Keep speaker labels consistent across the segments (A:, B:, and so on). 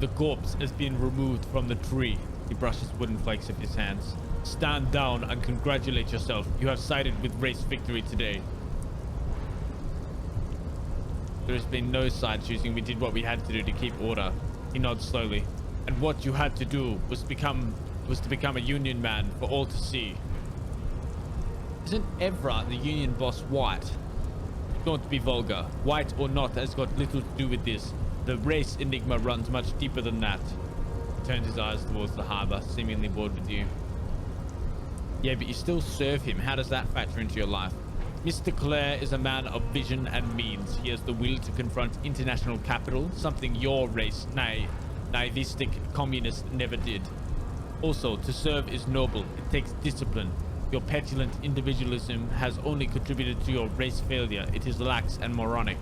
A: The corpse has been removed from the tree. He brushes wooden flakes off his hands. Stand down and congratulate yourself. You have sided with race victory today. There has been no side choosing. We did what we had to do to keep order. He nods slowly. And what you had to do was to become a union man for all to see. Isn't Evra, the union boss, white? Don't be vulgar. White or not has got little to do with this. The race enigma runs much deeper than that. He turns his eyes towards the harbor, seemingly bored with you. Yeah, but you still serve him. How does that factor into your life? Mr. Clare is a man of vision and means. He has the will to confront international capital, something your race, naivistic communists, never did. Also, to serve is noble. It takes discipline. Your petulant individualism has only contributed to your race failure. It is lax and moronic.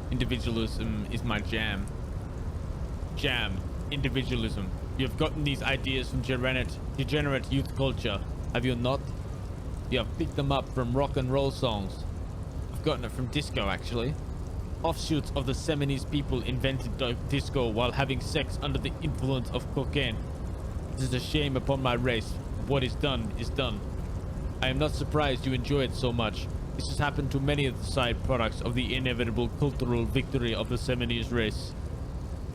A: Individualism is my jam. Individualism. You have gotten these ideas from degenerate youth culture, have you not? You have picked them up from rock and roll songs. I've gotten it from disco, actually. Offshoots of the Seminoles people invented disco while having sex under the influence of cocaine. This is a shame upon my race. What is done is done. I am not surprised you enjoy it so much. This has happened to many of the side products of the inevitable cultural victory of the Seminoles race.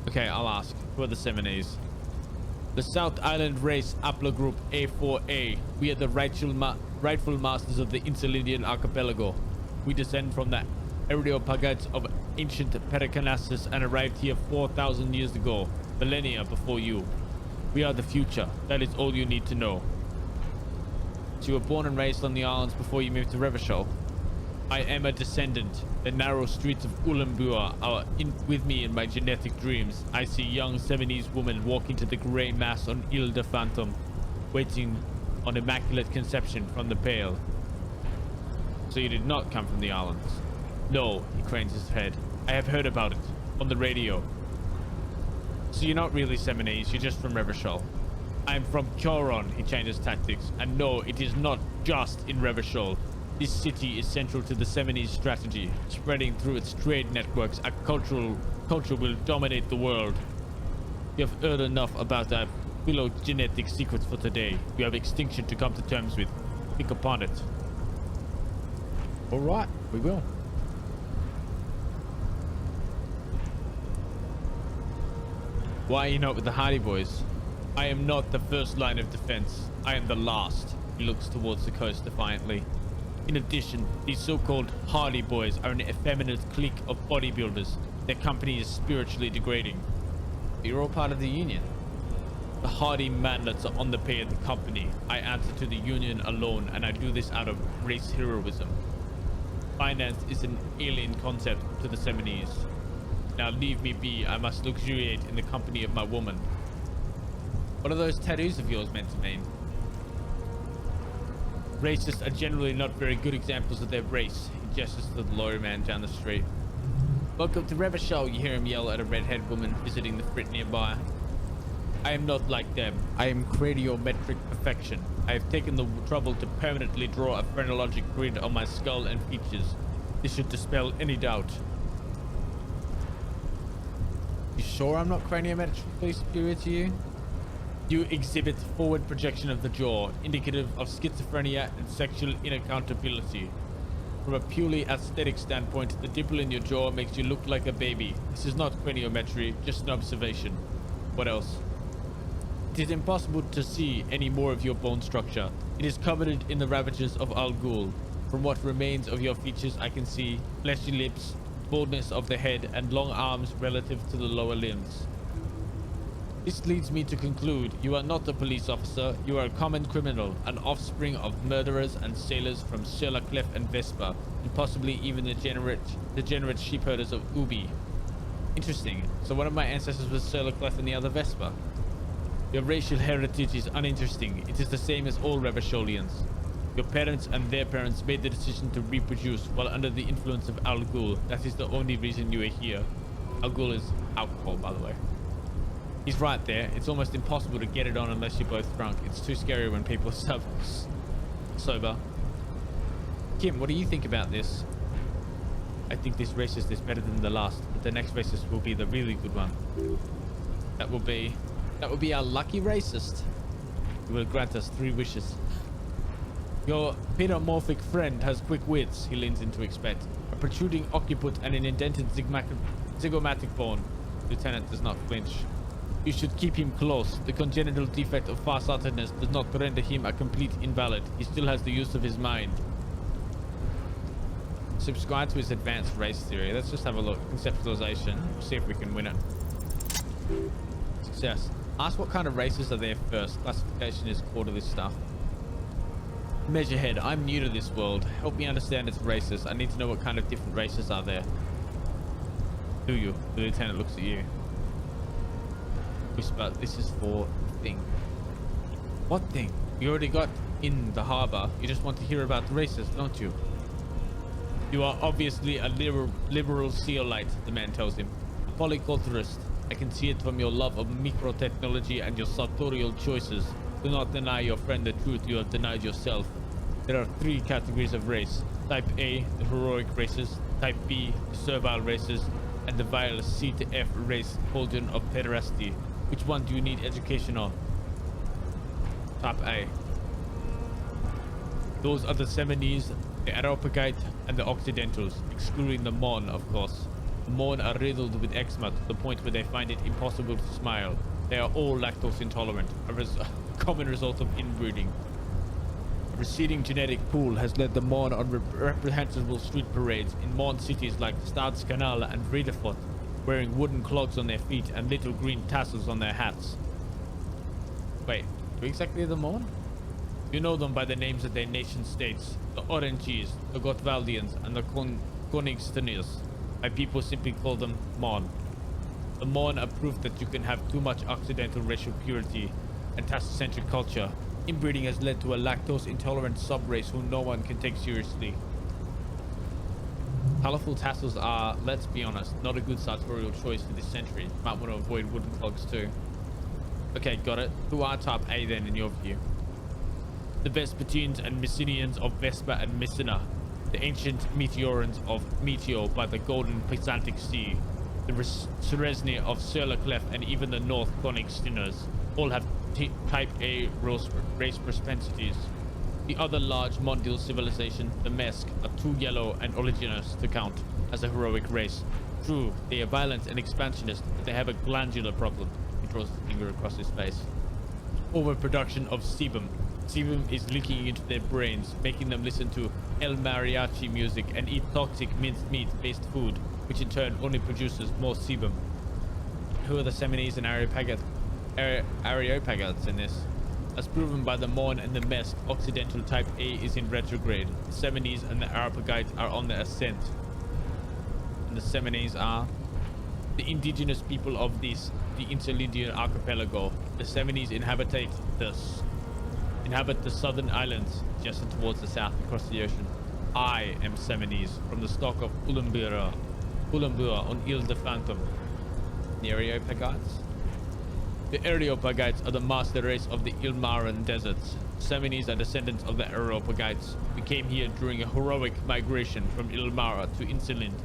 A: Okay, I'll ask. Who are the Seminoles? The South Island race haplogroup A4A. We are the rightful masters of the Insulindian archipelago. We descend from the Areopagites of ancient Pericarnassus and arrived here 4,000 years ago, millennia before you. We are the future. That is all you need to know. So you were born and raised on the islands before you moved to Revachol. I am a descendant. The narrow streets of Ulumbua are with me in my genetic dreams. I see young Seminoles women walk into the grey mass on Ile de Phantom, waiting on immaculate conception from the pale. So you did not come from the islands? No, he cranes his head. I have heard about it on the radio. So you're not really Seminoles, you're just from Revachol. I'm from Choron, he changes tactics. And no, it is not just in Revachol. This city is central to the Seminoles strategy. Spreading through its trade networks, a culture will dominate the world. You have heard enough about our phylogenetic secrets for today. You have extinction to come to terms with. Think upon it. All right, we will. Why are you not with the Hardy Boys? I am not the first line of defense. I am the last. He looks towards the coast defiantly. In addition, these so-called Hardy Boys are an effeminate clique of bodybuilders. Their company is spiritually degrading. You're all part of the union. The Hardy manlets are on the pay of the company. I answer to the union alone, and I do this out of race heroism. Finance is an alien concept to the Seminoles. Now leave me be. I must luxuriate in the company of my woman. What are those tattoos of yours meant to mean? Racists are generally not very good examples of their race. He gestures to the lorry man down the street. Welcome to Revachol, you hear him yell at a redhead woman visiting the frit nearby. I am not like them. I am craniometric perfection. I have taken the trouble to permanently draw a phrenologic grid on my skull and features. This should dispel any doubt. You sure I'm not craniometrically superior to you? You exhibit forward projection of the jaw, indicative of schizophrenia and sexual inaccountability. From a purely aesthetic standpoint, the dimple in your jaw makes you look like a baby. This is not craniometry, just an observation. What else? It is impossible to see any more of your bone structure. It is covered in the ravages of Al Ghul. From what remains of your features, I can see fleshy lips, baldness of the head, and long arms relative to the lower limbs. This leads me to conclude you are not a police officer. You are a common criminal, an offspring of murderers and sailors from Sur La Clef and Vespa, and possibly even the degenerate sheepherders of Ubi. Interesting. So one of my ancestors was Sur La Clef and the other Vespa. Your racial heritage is uninteresting. It is the same as all Revacholians. Your parents and their parents made the decision to reproduce while under the influence of Al Ghul. That is the only reason you are here. Al Ghul is alcohol, by the way. He's right there. It's almost impossible to get it on unless you're both drunk. It's too scary when people are sober. Kim, what do you think about this? I think this racist is better than the last, but the next racist will be the really good one. That will be our lucky racist. He will grant us 3 wishes. Your pedomorphic friend has quick wits, he leans in to expect. A protruding occiput and an indented zygomatic bone. Lieutenant does not flinch. You should keep him close. The congenital defect of farsightedness does not render him a complete invalid. He still has the use of his mind. Subscribe to his advanced race theory. Let's just have a look. Conceptualization. See if we can win it. Success. Ask what kind of races are there first. Classification is core to this stuff. Measurehead. I'm new to this world. Help me understand its races. I need to know what kind of different races are there. Do you? The lieutenant looks at you. Whisper. This is for thing. What thing? You already got in the harbor. You just want to hear about the races, don't you? You are obviously a liberal zeolite, the man tells him. A polyculturist. I can see it from your love of microtechnology and your sartorial choices. Do not deny your friend the truth you have denied yourself. There are 3 categories of race. Type A, the heroic races. Type B, the servile races. And the vile C to F race, cauldron of pederasty. Which one do you need education on? Type A. Those are the Seminoles, the Areopagite, and the Occidentals, excluding the Mon, of course. The Mon are riddled with eczema to the point where they find it impossible to smile. They are all lactose intolerant, a common result of inbreeding. A receding genetic pool has led the Mon on reprehensible street parades in Mon cities like Stadskanal and Vredefort, wearing wooden clogs on their feet and little green tassels on their hats. Wait, who exactly are the Mon? You know them by the names of their nation states, the Oranges, the Gotvaldians, and the Konigsteniers. My people simply call them Mon. The Mon are proof that you can have too much Occidental racial purity and task-centric culture. Inbreeding has led to a lactose-intolerant sub-race who no one can take seriously. Colorful tassels are, let's be honest, not a good sartorial choice for this century. Might want to avoid wooden clogs too. Okay, got it. Who are type A then in your view? The Vespertines and Mycenaeans of Vespa and Mycena, the ancient Meteorans of Meteor by the golden Pisantic Sea, the Ceresni of Surlaclef, and even the North Konigsteners all have type A race propensities. The other large mondial civilization, the Mesk, are too yellow and oleaginous to count as a heroic race. True, they are violent and expansionist, but they have a glandular problem. He draws his finger across his face. Overproduction of sebum. Sebum is leaking into their brains, making them listen to El Mariachi music and eat toxic minced meat-based food, which in turn only produces more sebum. Who are the Seminoles and Areopagites in this? As proven by the Mon and the Mesk, Occidental type A is in retrograde. The Seminoles and the Areopagites are on the ascent. And the Seminoles are the indigenous people of the Interlindian archipelago. The Seminoles inhabit the southern islands, just and towards the south across the ocean. I am Seminoles, from the stock of Ulumbura on Ile de Phantom. The Areopagites? The Areopagites are the master race of the Ilmaran deserts. Seminoles are descendants of the Areopagites, who came here during a heroic migration from Ilmara to Insilind,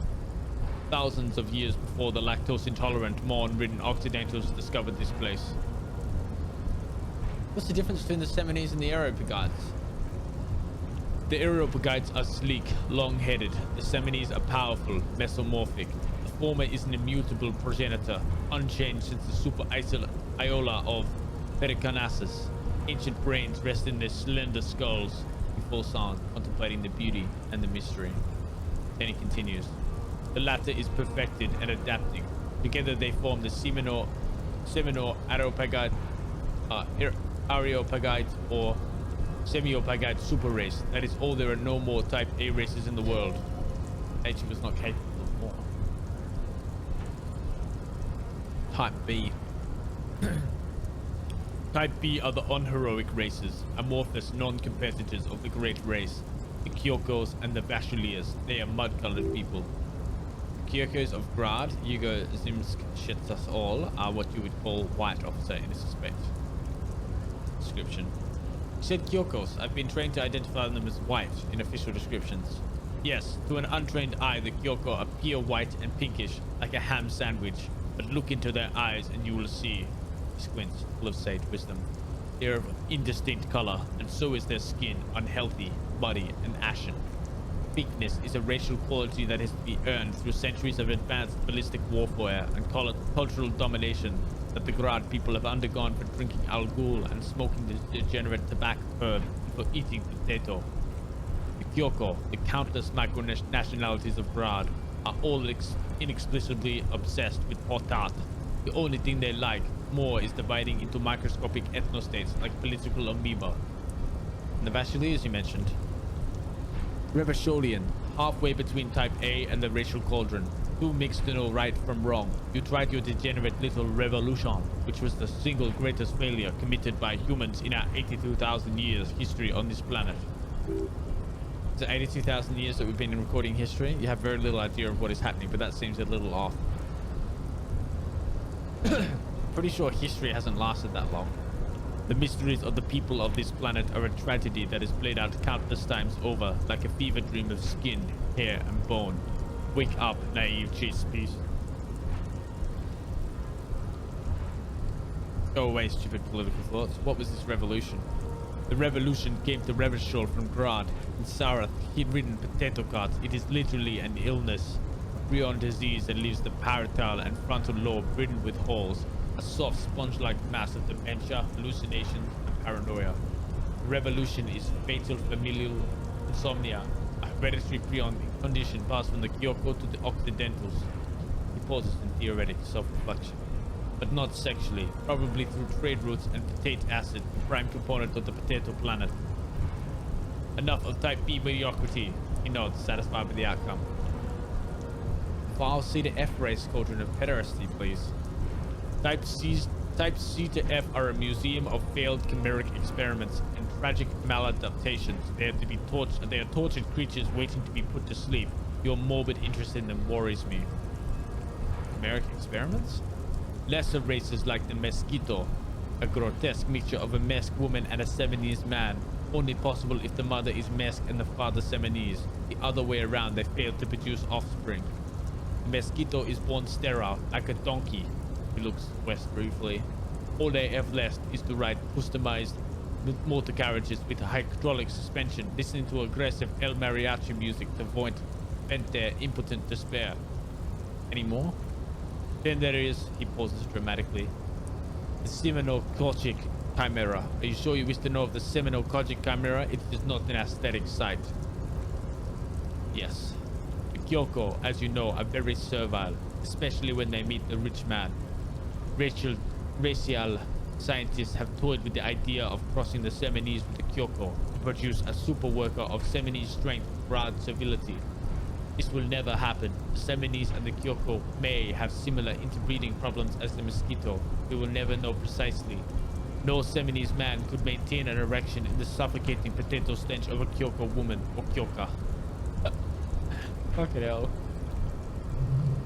A: thousands of years before the lactose-intolerant, Mon-ridden Occidentals discovered this place. What's the difference between the Seminoles and the Areopagites? The Areopagites are sleek, long-headed. The Seminoles are powerful, mesomorphic. The former is an immutable progenitor, unchanged since the super Iola of Pericarnassus. Ancient brains rest in their slender skulls. He falls silent, contemplating the beauty and the mystery. Then he continues. The latter is perfected and adapting. Together they form the Seminole Areopagite, Areopagite or Semiopagite super race. That is all. There are no more type A races in the world. Nature was not capable of more. Type B. Type B are the unheroic races, amorphous non-competitors of the great race. The Kyokos and the Vashulias. They are mud-colored people. Kyokos of Grad, Yugo Zimsk shits us all, are what you would call white officer in this respect. Description. Said Kyokos. I've been trained to identify them as white in official descriptions. Yes, to an untrained eye, the Kyoko appear white and pinkish, like a ham sandwich. But look into their eyes and you will see. He squints, full of sage wisdom. They are of indistinct color, and so is their skin, unhealthy, muddy, and ashen. Weakness is a racial quality that has to be earned through centuries of advanced ballistic warfare and cultural domination that the Grad people have undergone for drinking Al Ghul and smoking the degenerate tobacco herb and for eating potato. The Kyoko, the countless micro-nationalities of Grad, are all inexplicably obsessed with Hotat. The only thing they like more is dividing into microscopic ethnostates like political amoeba. And the Bacheliers you mentioned. Revacholian, halfway between Type A and the racial cauldron. Too mixed to know right from wrong. You tried your degenerate little revolution, which was the single greatest failure committed by humans in our 82,000 years history on this planet. Is it 82,000 years that we've been in recording history? You have very little idea of what is happening, but that seems a little off. Pretty sure history hasn't lasted that long. The mysteries of the people of this planet are a tragedy that is played out countless times over, like a fever dream of skin, hair, and bone. Wake up, naive chase piece. Go away, stupid political thoughts. What was this revolution? The revolution came to Revachol from Grad. In Sarath, he'd ridden potato carts. It is literally an illness. A prion disease that leaves the parietal and frontal lobe ridden with holes. A soft sponge-like mass of dementia, hallucinations, and paranoia. The revolution is fatal familial insomnia, a hereditary prion condition passed from the Kyoko to the Occidentals. He pauses in theoretic self-reflection. But not sexually, probably through trade routes and potate acid, the prime component of the potato planet. Enough of Type B mediocrity. He nods, satisfied with the outcome. File C to F race cauldron of pederasty, please. Type C to F are a museum of failed chimeric experiments and tragic maladaptations. They are tortured creatures waiting to be put to sleep. Your morbid interest in them worries me. Chimeric experiments? Lesser races like the Mosquito, a grotesque mixture of a Mesk woman and a Seminese man. Only possible if the mother is Mesk and the father Seminese. The other way around, they fail to produce offspring. The Mosquito is born sterile, like a donkey. He looks west briefly. All they have left is to ride customized motor carriages with hydraulic suspension, listening to aggressive El Mariachi music to vent their impotent despair. Any more? Then there is, he pauses dramatically, the Semino-Kochik Chimera. Are you sure you wish to know of the Semino-Kochik Chimera? It is not an aesthetic sight. Yes. The Kyoko, as you know, are very servile, especially when they meet the rich man. Racial scientists have toyed with the idea of crossing the Seminese with the Kyoko to produce a super worker of Seminese strength, broad civility. This will never happen. The Seminese and the Kyoko may have similar interbreeding problems as the Mosquito. We will never know precisely. No Seminese man could maintain an erection in the suffocating potato stench of a Kyoko woman or Kyoka. Fucking hell.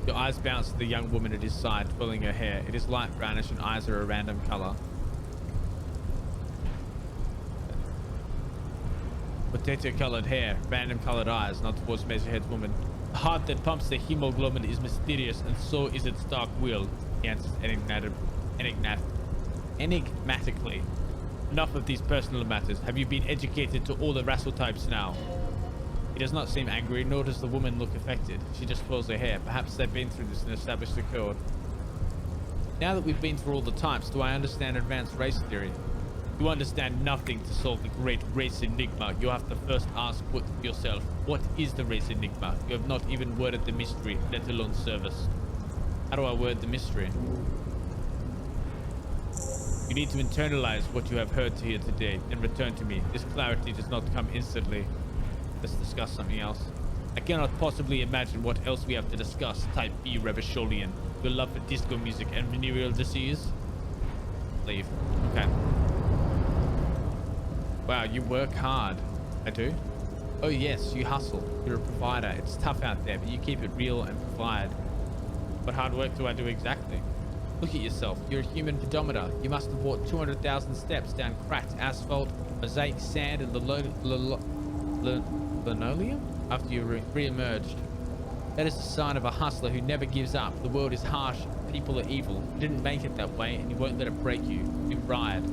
A: Your eyes bounce to the young woman at his side, twirling her hair. It is light brownish and eyes are a random color. Potato-colored hair, random colored eyes, not towards Measurehead's woman. The heart that pumps the hemoglobin is mysterious, and so is its dark will. He answers enigmatically. Enough of these personal matters. Have you been educated to all the racial types now? He does not seem angry, nor does the woman look affected. She just twirls her hair. Perhaps they've been through this and established a code. Now that we've been through all the types, do I understand advanced race theory? You understand nothing to solve the great race enigma. You have to first ask yourself, what is the race enigma? You have not even worded the mystery, let alone service. How do I word the mystery? You need to internalize what you have heard here today and return to me. This clarity does not come instantly. Let's discuss something else. I cannot possibly imagine what else we have to discuss. Type B Revacholian. Your love for disco music and venereal disease? Leave. Okay. Wow, you work hard. I do? Oh yes, you hustle. You're a provider. It's tough out there, but you keep it real and provide. What hard work do I do exactly? Look at yourself. You're a human pedometer. You must have walked 200,000 steps down cracked asphalt, mosaic sand, and linoleum? after you re-emerged. That is the sign of a hustler who never gives up. The world is harsh. People are evil. You didn't make it that way, and you won't let it break you. You ride.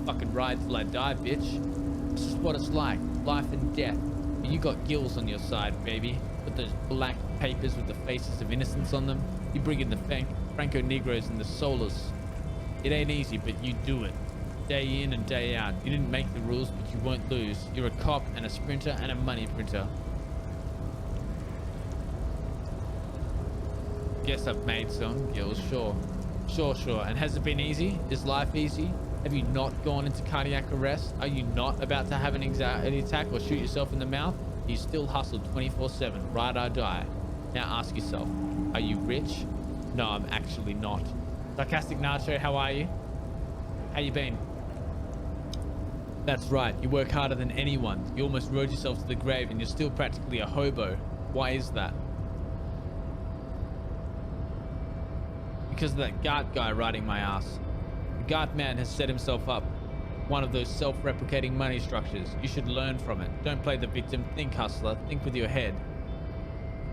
A: Fucking ride till I die, bitch. This is what it's like. Life and death. And you got gills on your side, baby. With those black papers with the faces of innocence on them. You bring in the Franco Negros and the Solas. It ain't easy, but you do it. Day in and day out. You didn't make the rules, but you won't lose. You're a cop and a sprinter and a money printer. Guess I've made some gills, sure. Sure. And has it been easy? Is life easy? Have you not gone into cardiac arrest? Are you not about to have an anxiety attack or shoot yourself in the mouth? You still hustle 24/7, ride or die. Now ask yourself, are you rich? No, I'm actually not. Sarcastic Nacho, how are you? How you been? That's right, you work harder than anyone. You almost rode yourself to the grave and you're still practically a hobo. Why is that? Because of that guard guy riding my ass. The guard man has set himself up. One of those self-replicating money structures. You should learn from it. Don't play the victim. Think, hustler. Think with your head.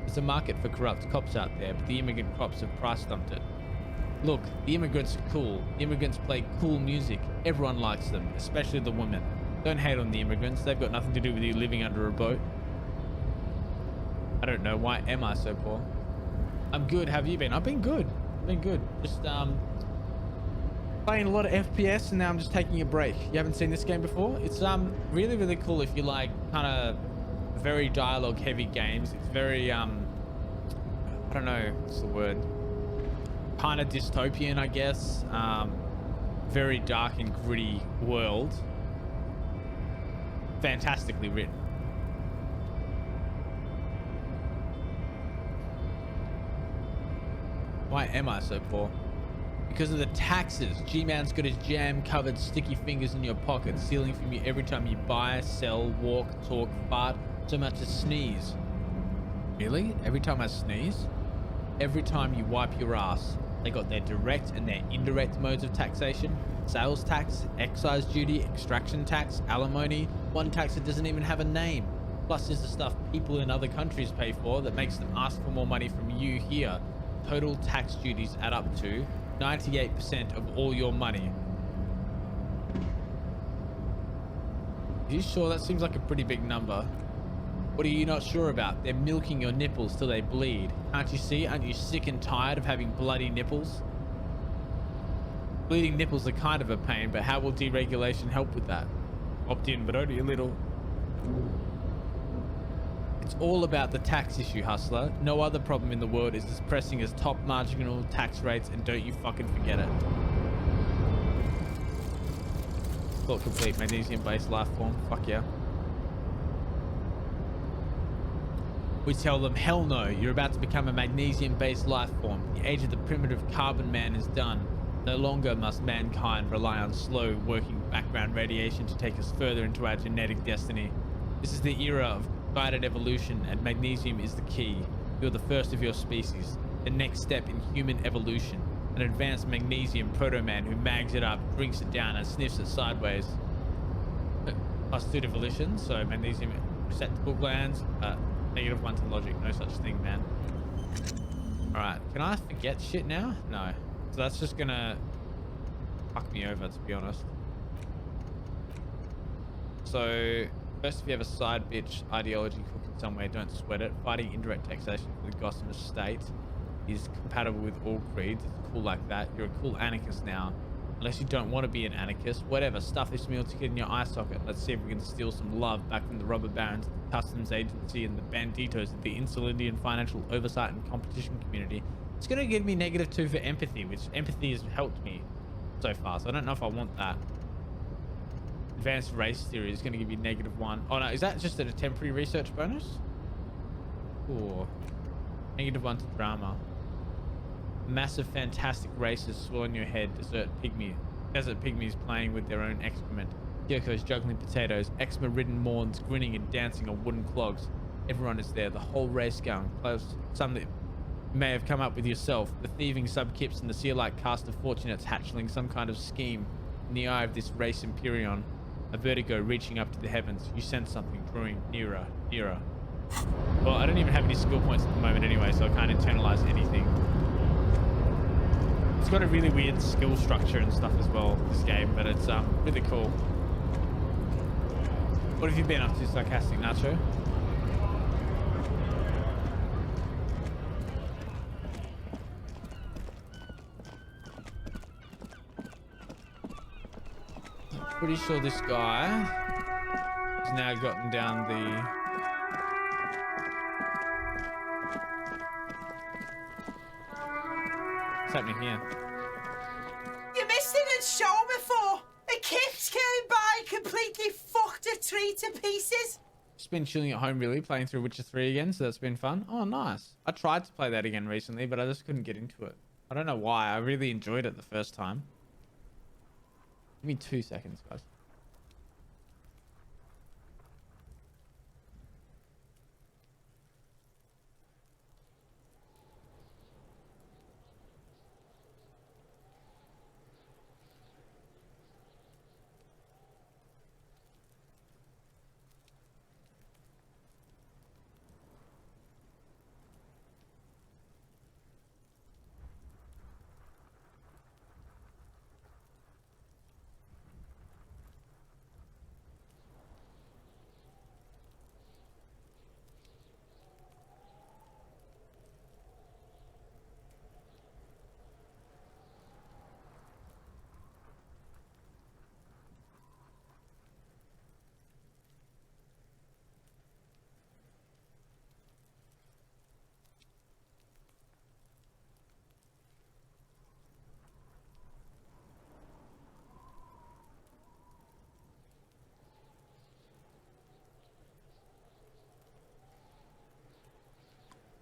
A: There's a market for corrupt cops out there, but the immigrant cops have price dumped it. Look, the immigrants are cool. The immigrants play cool music. Everyone likes them, especially the women. Don't hate on the immigrants. They've got nothing to do with you living under a boat. I don't know. Why am I so poor? I'm good. How have you been? I've been good. Just playing a lot of FPS, and now I'm just taking a break. You haven't seen this game before? It's really cool if you like kind of very dialogue heavy games. It's very I don't know what's the word, kind of dystopian, I guess. Very dark and gritty world. Fantastically written. Why am I so poor? Because of the taxes. G-Man's got his jam-covered sticky fingers in your pocket, stealing from you every time you buy, sell, walk, talk, fart, so much as sneeze. Really? Every time I sneeze? Every time you wipe your ass. They got their direct and their indirect modes of taxation. Sales tax, excise duty, extraction tax, alimony. One tax that doesn't even have a name. Plus there's the stuff people in other countries pay for that makes them ask for more money from you here. Total tax duties add up to 98% of all your money. Are you sure? That seems like a pretty big number. What are you not sure about? They're milking your nipples till they bleed. Can't you see? Aren't you sick and tired of having bloody nipples? Bleeding nipples are kind of a pain, but how will deregulation help with that? Opt in, but only a little. It's all about the tax issue, hustler. No other problem in the world is as pressing as top marginal tax rates, and don't you fucking forget it. Thought complete. Magnesium-based life form. Fuck yeah. We tell them, hell no, you're about to become a magnesium-based life form. The age of the primitive carbon man is done. No longer must mankind rely on slow working background radiation to take us further into our genetic destiny. This is the era of guided evolution, and magnesium is the key. You're the first of your species, the next step in human evolution. An advanced magnesium proto-man who mags it up, drinks it down, and sniffs it sideways. Plus 2 to volition, so magnesium receptacle glands, -1 to logic. No such thing, man. Alright, can I forget shit now? No. So that's just gonna fuck me over, to be honest. So first, if you have a side bitch ideology cooking somewhere, don't sweat it. Fighting indirect taxation for the Gotham estate is compatible with all creeds. It's cool like that. You're a cool anarchist now. Unless you don't want to be an anarchist. Whatever, stuff this meal ticket in your eye socket. Let's see if we can steal some love back from the robber barons, the customs agency, and the banditos of the insular Indian financial oversight and competition community. It's going to give me -2 for empathy, which empathy has helped me so far. So I don't know if I want that. Advanced race theory is going to give you -1. Oh no, is that just a temporary research bonus? Or -1 to drama. Massive fantastic races swirl in your head. Desert pygmies playing with their own excrement. Gyokos juggling potatoes. Eczema-ridden Morns grinning and dancing on wooden clogs. Everyone is there. The whole race going. Close. Some that you may have come up with yourself. The thieving subkips and the seer-like cast of fortunates hatchling some kind of scheme. In the eye of this race Imperion, a vertigo reaching up to the heavens. You sense something drawing nearer, nearer. Well, I don't even have any skill points at the moment anyway, so I can't internalize anything. It's got a really weird skill structure and stuff as well, this game, but it's really cool. What have you been up to, Sarcastic Nacho? Pretty sure this guy has now gotten down the... What's happening here?
B: You missed it at show before. A kids came by, completely fucked a tree to pieces.
A: Just been chilling at home really, playing through Witcher 3 again, so that's been fun. Oh, nice. I tried to play that again recently, but I just couldn't get into it. I don't know why. I really enjoyed it the first time. Give me 2 seconds, guys.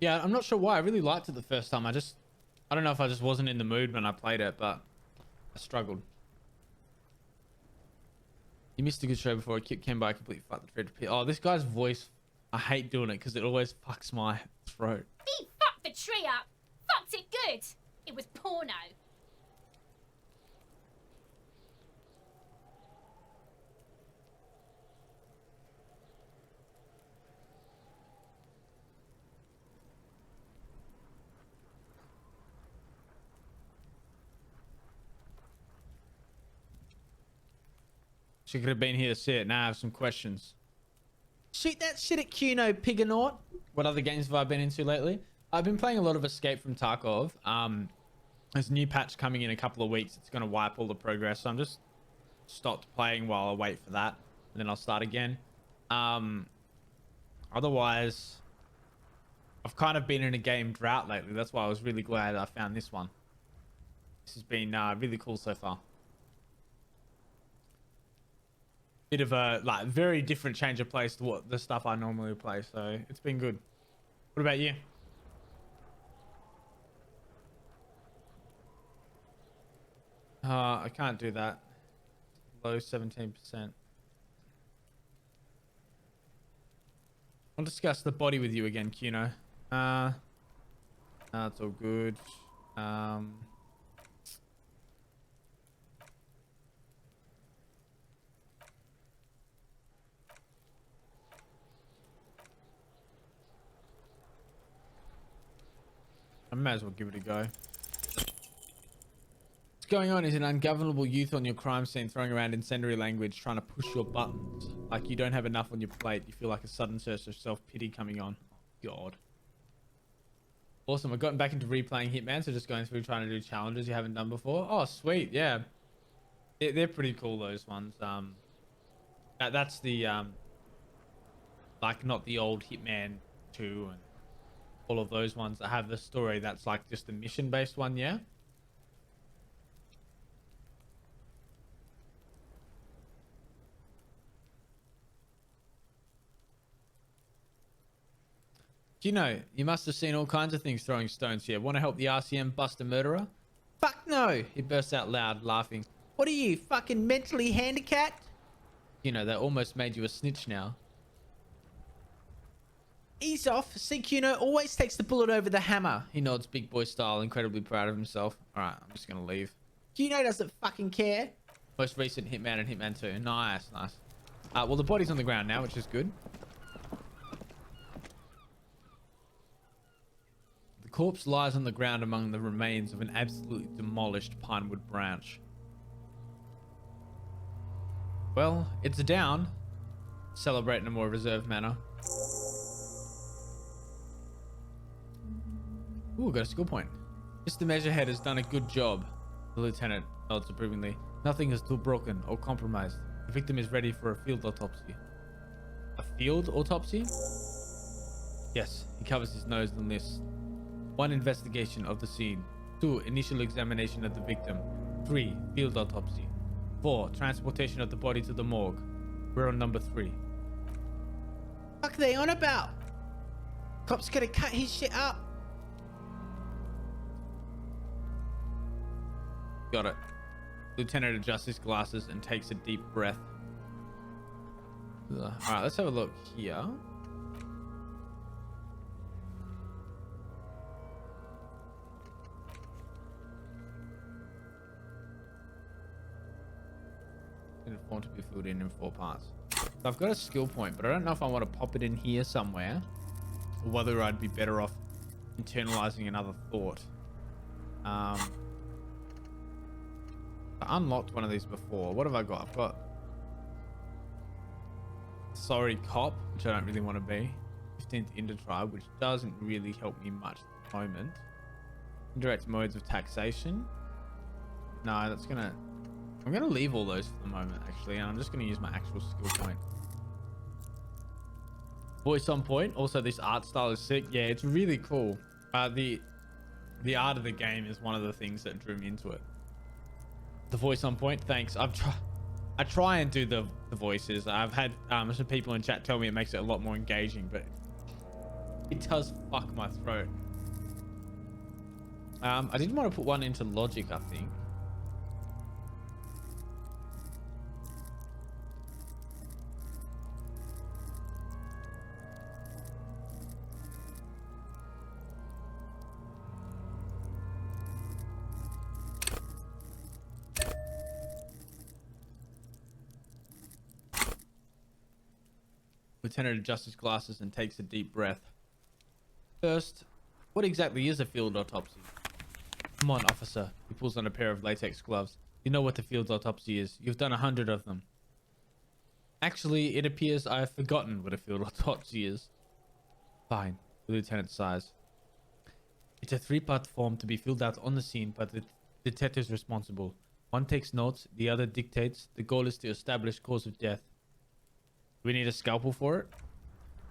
A: Yeah, I'm not sure why. I really liked it the first time. I don't know if I just wasn't in the mood when I played it, but I struggled. You missed a good show before a kid came by, completely fucked the tree. Oh, this guy's voice. I hate doing it because it always fucks my throat.
C: He fucked the tree up. Fucked it good. It was porno.
A: She could have been here to see it. Now I have some questions. Shoot that shit at Cuno, Piganaut. What other games have I been into lately? I've been playing a lot of Escape from Tarkov. There's a new patch coming in a couple of weeks. It's going to wipe all the progress. So I'm just stopped playing while I wait for that. And then I'll start again. Otherwise, I've kind of been in a game drought lately. That's why I was really glad I found this one. This has been really cool so far. Bit of a very different change of pace to what the stuff I normally play, so it's been good. What about you? I can't do that. Low 17%. I'll discuss the body with you again, Kuno. It's all good. I might as well give it a go. What's going on is an ungovernable youth on your crime scene throwing around incendiary language, trying to push your buttons. Like you don't have enough on your plate. You feel like a sudden surge of self-pity coming on. God. Awesome. I've gotten back into replaying Hitman, so just going through trying to do challenges you haven't done before. Oh, sweet. Yeah. They're pretty cool, those ones. That's the, like not the old Hitman 2 and all of those ones that have the story that's like just a mission based one. Yeah. Do you know, you must have seen all kinds of things throwing stones here. Want to help the RCM bust a murderer? Fuck no! He bursts out loud, laughing. What are you, fucking mentally handicapped? You know, that almost made you a snitch now. Ease off. See, Kuno always takes the bullet over the hammer. He nods big boy style, incredibly proud of himself. Alright, I'm just gonna leave. Kuno doesn't fucking care. Most recent Hitman and Hitman 2. Nice, nice. Well, the body's on the ground now, which is good. corpse lies on the ground among the remains of an absolutely demolished pinewood branch. Well, it's down. Celebrate in a more reserved manner. Ooh, got a skill point. Mr. Measurehead has done a good job. The lieutenant nods approvingly. Nothing is still broken or compromised. The victim is ready for a field autopsy. A field autopsy? Yes, he covers his nose and lists. 1. Investigation of the scene. 2. Initial examination of the victim. 3. Field autopsy. 4. Transportation of the body to the morgue. We're on number 3.
B: Fuck they on about? Cop's gonna cut his shit up.
A: Got it. Lieutenant adjusts his glasses and takes a deep breath. All right, let's have a look here. Form to be filled in 4 parts. So I've got a skill point, but I don't know if I want to pop it in here somewhere, or whether I'd be better off internalizing another thought. I unlocked one of these before. What have I got? I've got sorry cop, which I don't really want to be. 15th intertribe, which doesn't really help me much at the moment. Indirect modes of taxation. No, that's gonna. I'm gonna leave all those for the moment, actually, and I'm just gonna use my actual skill point. Voice on point. Also, this art style is sick. Yeah, it's really cool. The art of the game is one of the things that drew me into it. The voice on point. Thanks. I try and do the voices. I've had some people in chat tell me it makes it a lot more engaging, but it does fuck my throat. I didn't want to put one into logic, I think. Lieutenant adjusts his glasses and takes a deep breath. First, what exactly is a field autopsy? Come on, officer. He pulls on a pair of latex gloves. You know what a field autopsy is. You've done 100 of them. Actually, it appears I have forgotten what a field autopsy is. Fine, the lieutenant sighs. It's a 3-part form to be filled out on the scene by the detectives responsible. One takes notes, the other dictates. The goal is to establish cause of death. We need a scalpel for it?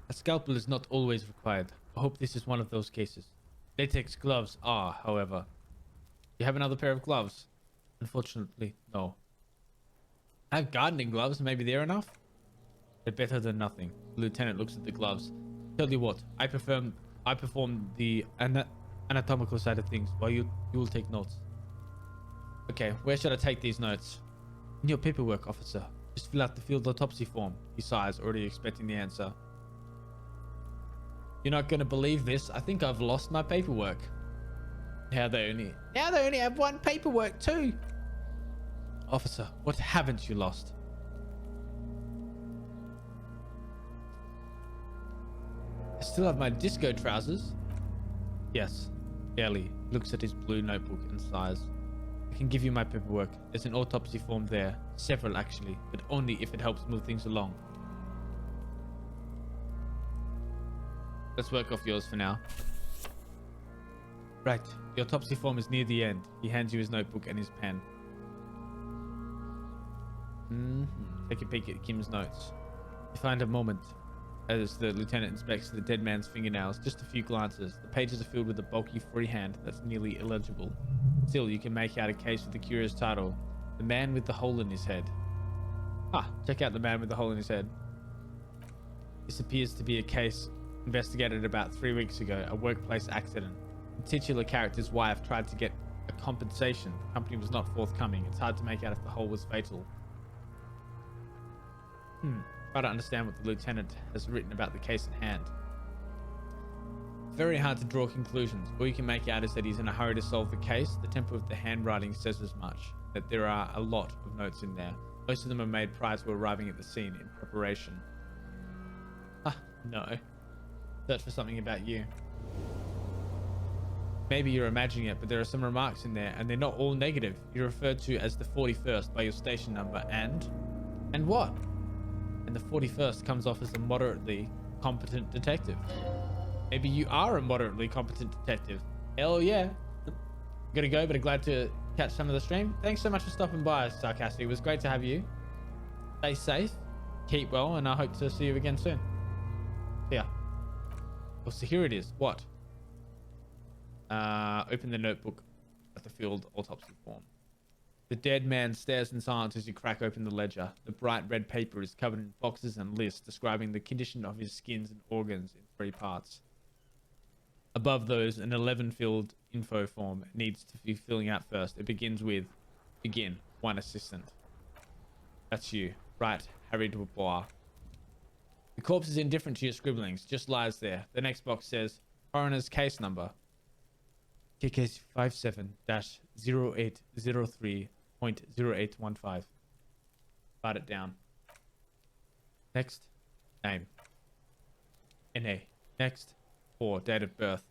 A: A scalpel is not always required. I hope this is one of those cases. Latex gloves are, however. You have another pair of gloves? Unfortunately, no. I have gardening gloves. Maybe they're enough? They're better than nothing. The lieutenant looks at the gloves. Tell you what, I perform the anatomical side of things while you will take notes. Okay, where should I take these notes? In your paperwork, officer. Just fill out the field autopsy form. He sighs, already expecting the answer. You're not going to believe this. I think I've lost my paperwork. Now they only have one paperwork too. Officer, what haven't you lost? I still have my disco trousers. Yes, barely. He looks at his blue notebook and sighs. I can give you my paperwork. There's an autopsy form there. Several, actually, but only if it helps move things along. Let's work off yours for now. Right, the autopsy form is near the end. He hands you his notebook and his pen. Take a peek at Kim's notes. You find a moment as the lieutenant inspects the dead man's fingernails. Just a few glances. The pages are filled with a bulky freehand that's nearly illegible. Still, you can make out a case with the curious title, The Man with the Hole in His Head. Check out The Man with the Hole in His Head. This appears to be a case investigated about 3 weeks ago, a workplace accident. The titular character's wife tried to get a compensation. The company was not forthcoming. It's hard to make out if the hole was fatal. Try to understand what the lieutenant has written about the case at hand. Very hard to draw conclusions. All you can make out is that he's in a hurry to solve the case. The tempo of the handwriting says as much, that there are a lot of notes in there. Most of them are made prior to arriving at the scene in preparation. No. Search for something about you. Maybe you're imagining it, but there are some remarks in there, and they're not all negative. You're referred to as the 41st by your station number, and what? And the 41st comes off as a moderately competent detective. Maybe you are a moderately competent detective. Hell yeah. Gotta go, but glad to catch some of the stream. Thanks so much for stopping by, Sarcastic. It was great to have you. Stay safe, keep well, and I hope to see you again soon. Yeah. Oh, so here it is. What? Open the notebook at the field autopsy form. The dead man stares in silence as you crack open the ledger. The bright red paper is covered in boxes and lists describing the condition of his skins and organs in 3 parts. Above those, an 11-field info form needs to be filling out first. It begins with, begin, 1 assistant. That's you. Right, Harry Dubois. The corpse is indifferent to your scribblings, just lies there. The next box says, coroner's case number. KK 57-0803.0815. Write it down. Next, name. NA. Next, 4, date of birth.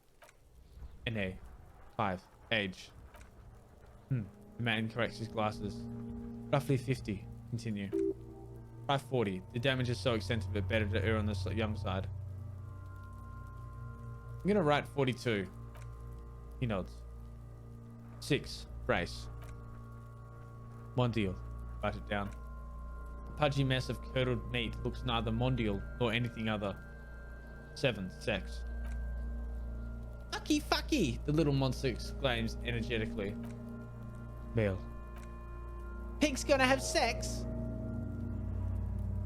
A: NA. 5, age. The man corrects his glasses. Roughly 50. Continue. 540. The damage is so extensive it better to err on the young side. I'm gonna write 42. He nods. 6, brace. Mondial. Write it down. The pudgy mess of curdled meat looks neither mondial nor anything other. 7, sex. Fucky fucky, the little monster exclaims energetically. Male. Pig's gonna have sex?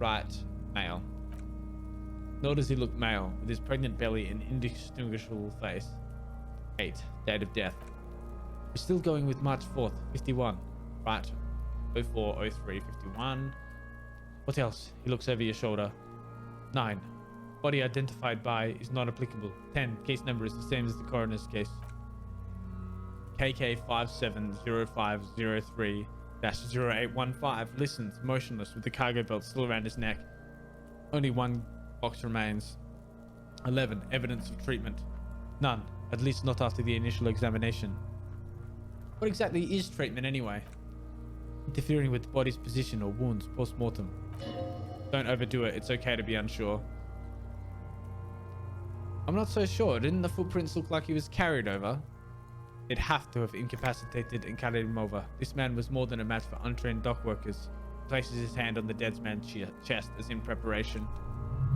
A: Right, male. Nor does he look male, with his pregnant belly and indistinguishable face. 8, date of death. We're still going with March 4th, 51. Right, 04, 03, 51. What else? He looks over your shoulder. 9. Body identified by is not applicable. 10. Case number is the same as the coroner's case. KK 570503-0815 listens, motionless, with the cargo belt still around his neck. Only 1 box remains. 11. Evidence of treatment. None. At least not after the initial examination. What exactly is treatment anyway? Interfering with the body's position or wounds post-mortem. Don't overdo it. It's okay to be unsure. I'm not so sure. Didn't the footprints look like he was carried over? They'd have to have incapacitated and carried him over. This man was more than a match for untrained dock workers. He places his hand on the dead man's chest as in preparation.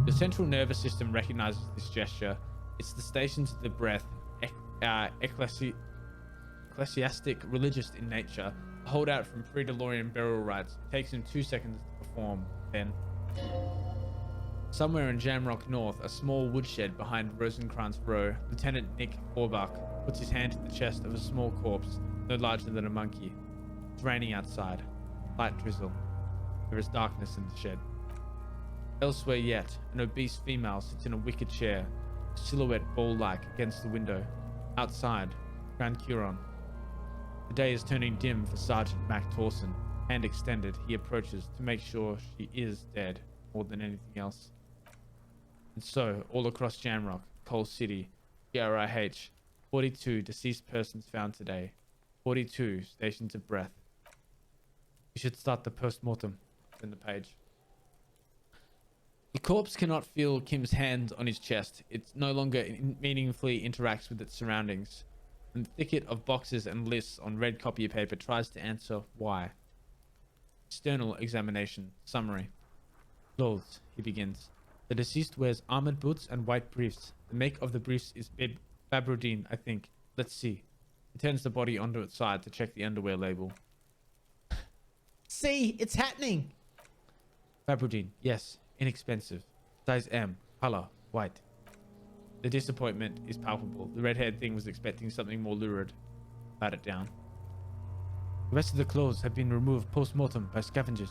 A: The central nervous system recognizes this gesture. It's the stations of the breath, ecclesiastic, religious in nature, a holdout from pre-DeLorean burial rites. It takes him 2 seconds to perform. Then, somewhere in Jamrock North, a small woodshed behind Rosencrantz Row, Lieutenant Nick Orbach puts his hand to the chest of a small corpse, no larger than a monkey. It's raining outside. Light drizzle. There is darkness in the shed. Elsewhere yet, an obese female sits in a wicker chair, silhouette ball-like against the window. Outside, Grand Curon. The day is turning dim for Sergeant Mac Torson. Hand extended, he approaches to make sure she is dead more than anything else. And so, all across Jamrock, Coal City, GRIH, 42 deceased persons found today. 42 stations of breath. We should start the post-mortem. In the page. The corpse cannot feel Kim's hand on his chest. It no longer meaningfully interacts with its surroundings. And the thicket of boxes and lists on red copy paper tries to answer why. External examination. Summary. Clothes, he begins. The deceased wears armored boots and white briefs. The make of the briefs is Babrodine, I think. Let's see. He turns the body onto its side to check the underwear label. See, it's happening! Babrodine, yes. Inexpensive. Size M. Color. White. The disappointment is palpable. The red-haired thing was expecting something more lurid. Pat it down. The rest of the clothes have been removed post-mortem by scavengers.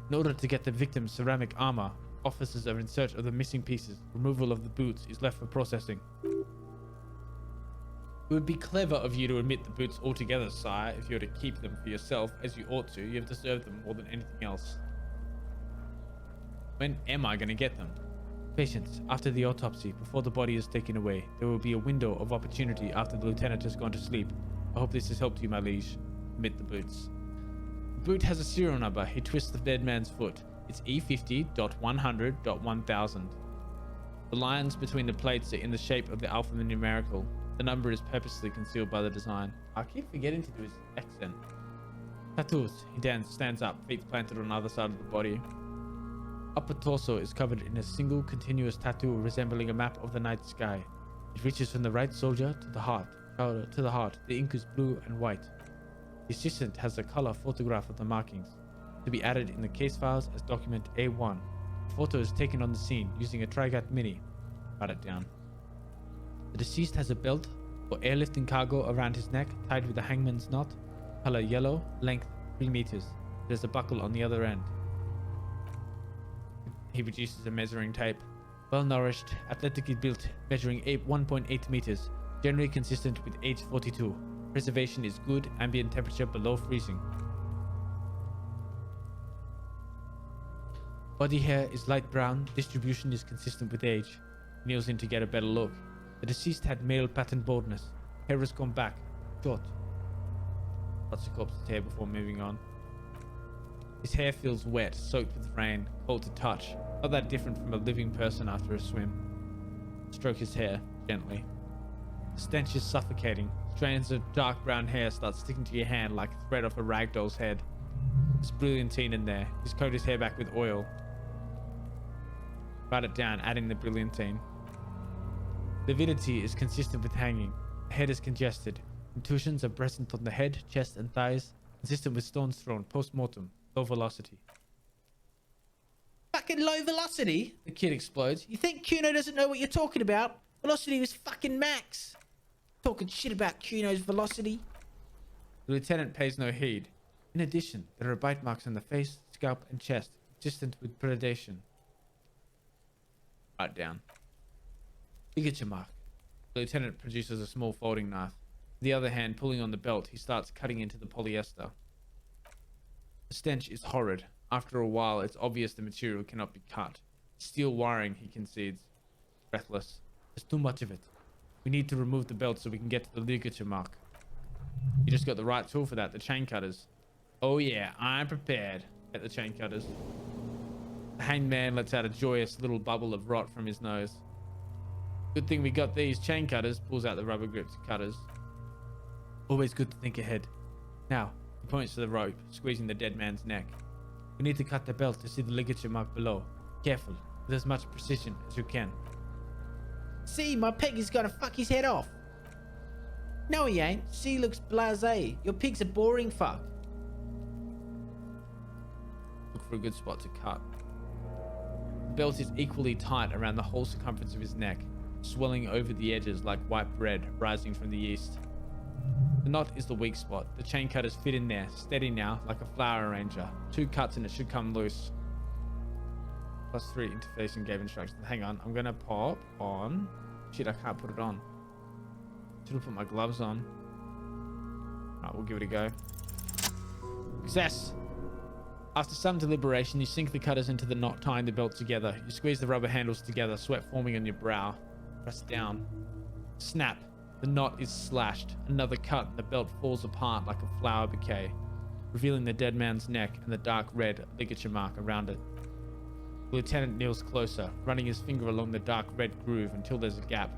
A: In order to get the victim's ceramic armor, officers are in search of the missing pieces. Removal of the boots is left for processing. It would be clever of you to omit the boots altogether, sire. If you were to keep them for yourself, as you ought to, you have deserved them more than anything else. When am I going to get them? Patience. After the autopsy, before the body is taken away, there will be a window of opportunity after the lieutenant has gone to sleep. I hope this has helped you, my liege. Admit the boots. The boot has a serial number. He twists the dead man's foot. It's E50.100.1000. The lines between the plates are in the shape of the alphanumerical. The number is purposely concealed by the design. I keep forgetting to do his accent. Tattoos. He stands up, feet planted on either side of the body. Upper torso is covered in a single continuous tattoo resembling a map of the night sky. It reaches from the right shoulder to the heart. The ink is blue and white. The assistant has a color photograph of the markings to be added in the case files as document A1. The photo is taken on the scene using a Trigat Mini. Write it down. The deceased has a belt for airlifting cargo around his neck tied with a hangman's knot, color yellow, length 3 meters. There's a buckle on the other end. He produces a measuring tape. Well nourished, athletically built, measuring 1.8 meters, generally consistent with age 42. Preservation is good, ambient temperature below freezing. Body hair is light brown, distribution is consistent with age. Kneels in to get a better look. The deceased had male pattern baldness. Hair has gone back, short. Lots of corpse's hair before moving on. His hair feels wet, soaked with rain, cold to touch. Not that different from a living person after a swim. Stroke his hair, gently. The stench is suffocating. Strands of dark brown hair start sticking to your hand like a thread off a ragdoll's head. There's brilliantine in there. He's coated his hair back with oil. Write it down, adding the brilliantine. Lividity is consistent with hanging. The head is congested. Contusions are present on the head, chest, and thighs, consistent with stones thrown post-mortem. Low velocity.
D: Fucking low velocity?
A: The kid explodes.
D: You think Kuno doesn't know what you're talking about? Velocity was fucking max. Talking shit about Kuno's velocity.
A: The lieutenant pays no heed. In addition, there are bite marks on the face, scalp, and chest, consistent with predation. Write down. Ligature mark. The lieutenant produces a small folding knife. With the other hand pulling on the belt, he starts cutting into the polyester. The stench is horrid. After a while, it's obvious the material cannot be cut. Steel wiring, he concedes. Breathless. There's too much of it. We need to remove the belt so we can get to the ligature mark. You just got the right tool for that, the chain cutters. Oh yeah, I'm prepared. Get the chain cutters. The hanged man lets out a joyous little bubble of rot from his nose. Good thing we got these chain cutters. Pulls out the rubber gripped cutters. Always good to think ahead. Now, he points to the rope, squeezing the dead man's neck. We need to cut the belt to see the ligature mark below. Careful, with as much precision as you can.
D: See, my pig is gonna fuck his head off. No, he ain't. See, looks blasé. Your pig's a boring fuck.
A: Look for a good spot to cut. The belt is equally tight around the whole circumference of his neck, swelling over the edges like white bread rising from the yeast. The knot is the weak spot. The chain cutters fit in there, steady now, like a flower arranger. 2 cuts and it should come loose. +3 interfacing gave instructions. Hang on, I'm gonna pop on. Shit, I can't put it on. Should have put my gloves on. Alright, we'll give it a go. Success! After some deliberation, you sink the cutters into the knot, tying the belt together. You squeeze the rubber handles together, sweat forming on your brow. Press down. Snap. The knot is slashed. Another cut. The belt falls apart like a flower bouquet, revealing the dead man's neck and the dark red ligature mark around it. The lieutenant kneels closer, running his finger along the dark red groove until there's a gap.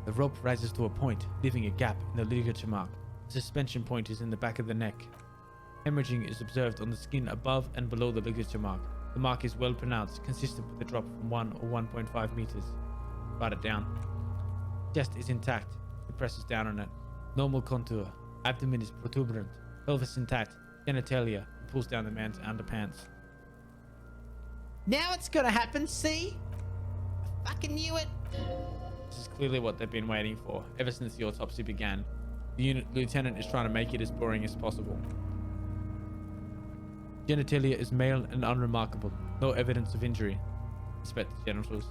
A: The rope rises to a point, leaving a gap in the ligature mark. The suspension point is in the back of the neck. Hemorrhaging is observed on the skin above and below the ligature mark. The mark is well pronounced, consistent with the drop from 1 or 1.5 meters. Write it down. Chest is intact. He presses down on it. Normal contour. Abdomen is protuberant. Pelvis intact. Genitalia. He pulls down the man's underpants.
D: Now it's gonna happen, see? I fucking knew it.
A: This is clearly what they've been waiting for, ever since the autopsy began. The lieutenant is trying to make it as boring as possible. Genitalia is male and unremarkable. No evidence of injury. Inspect the genitals.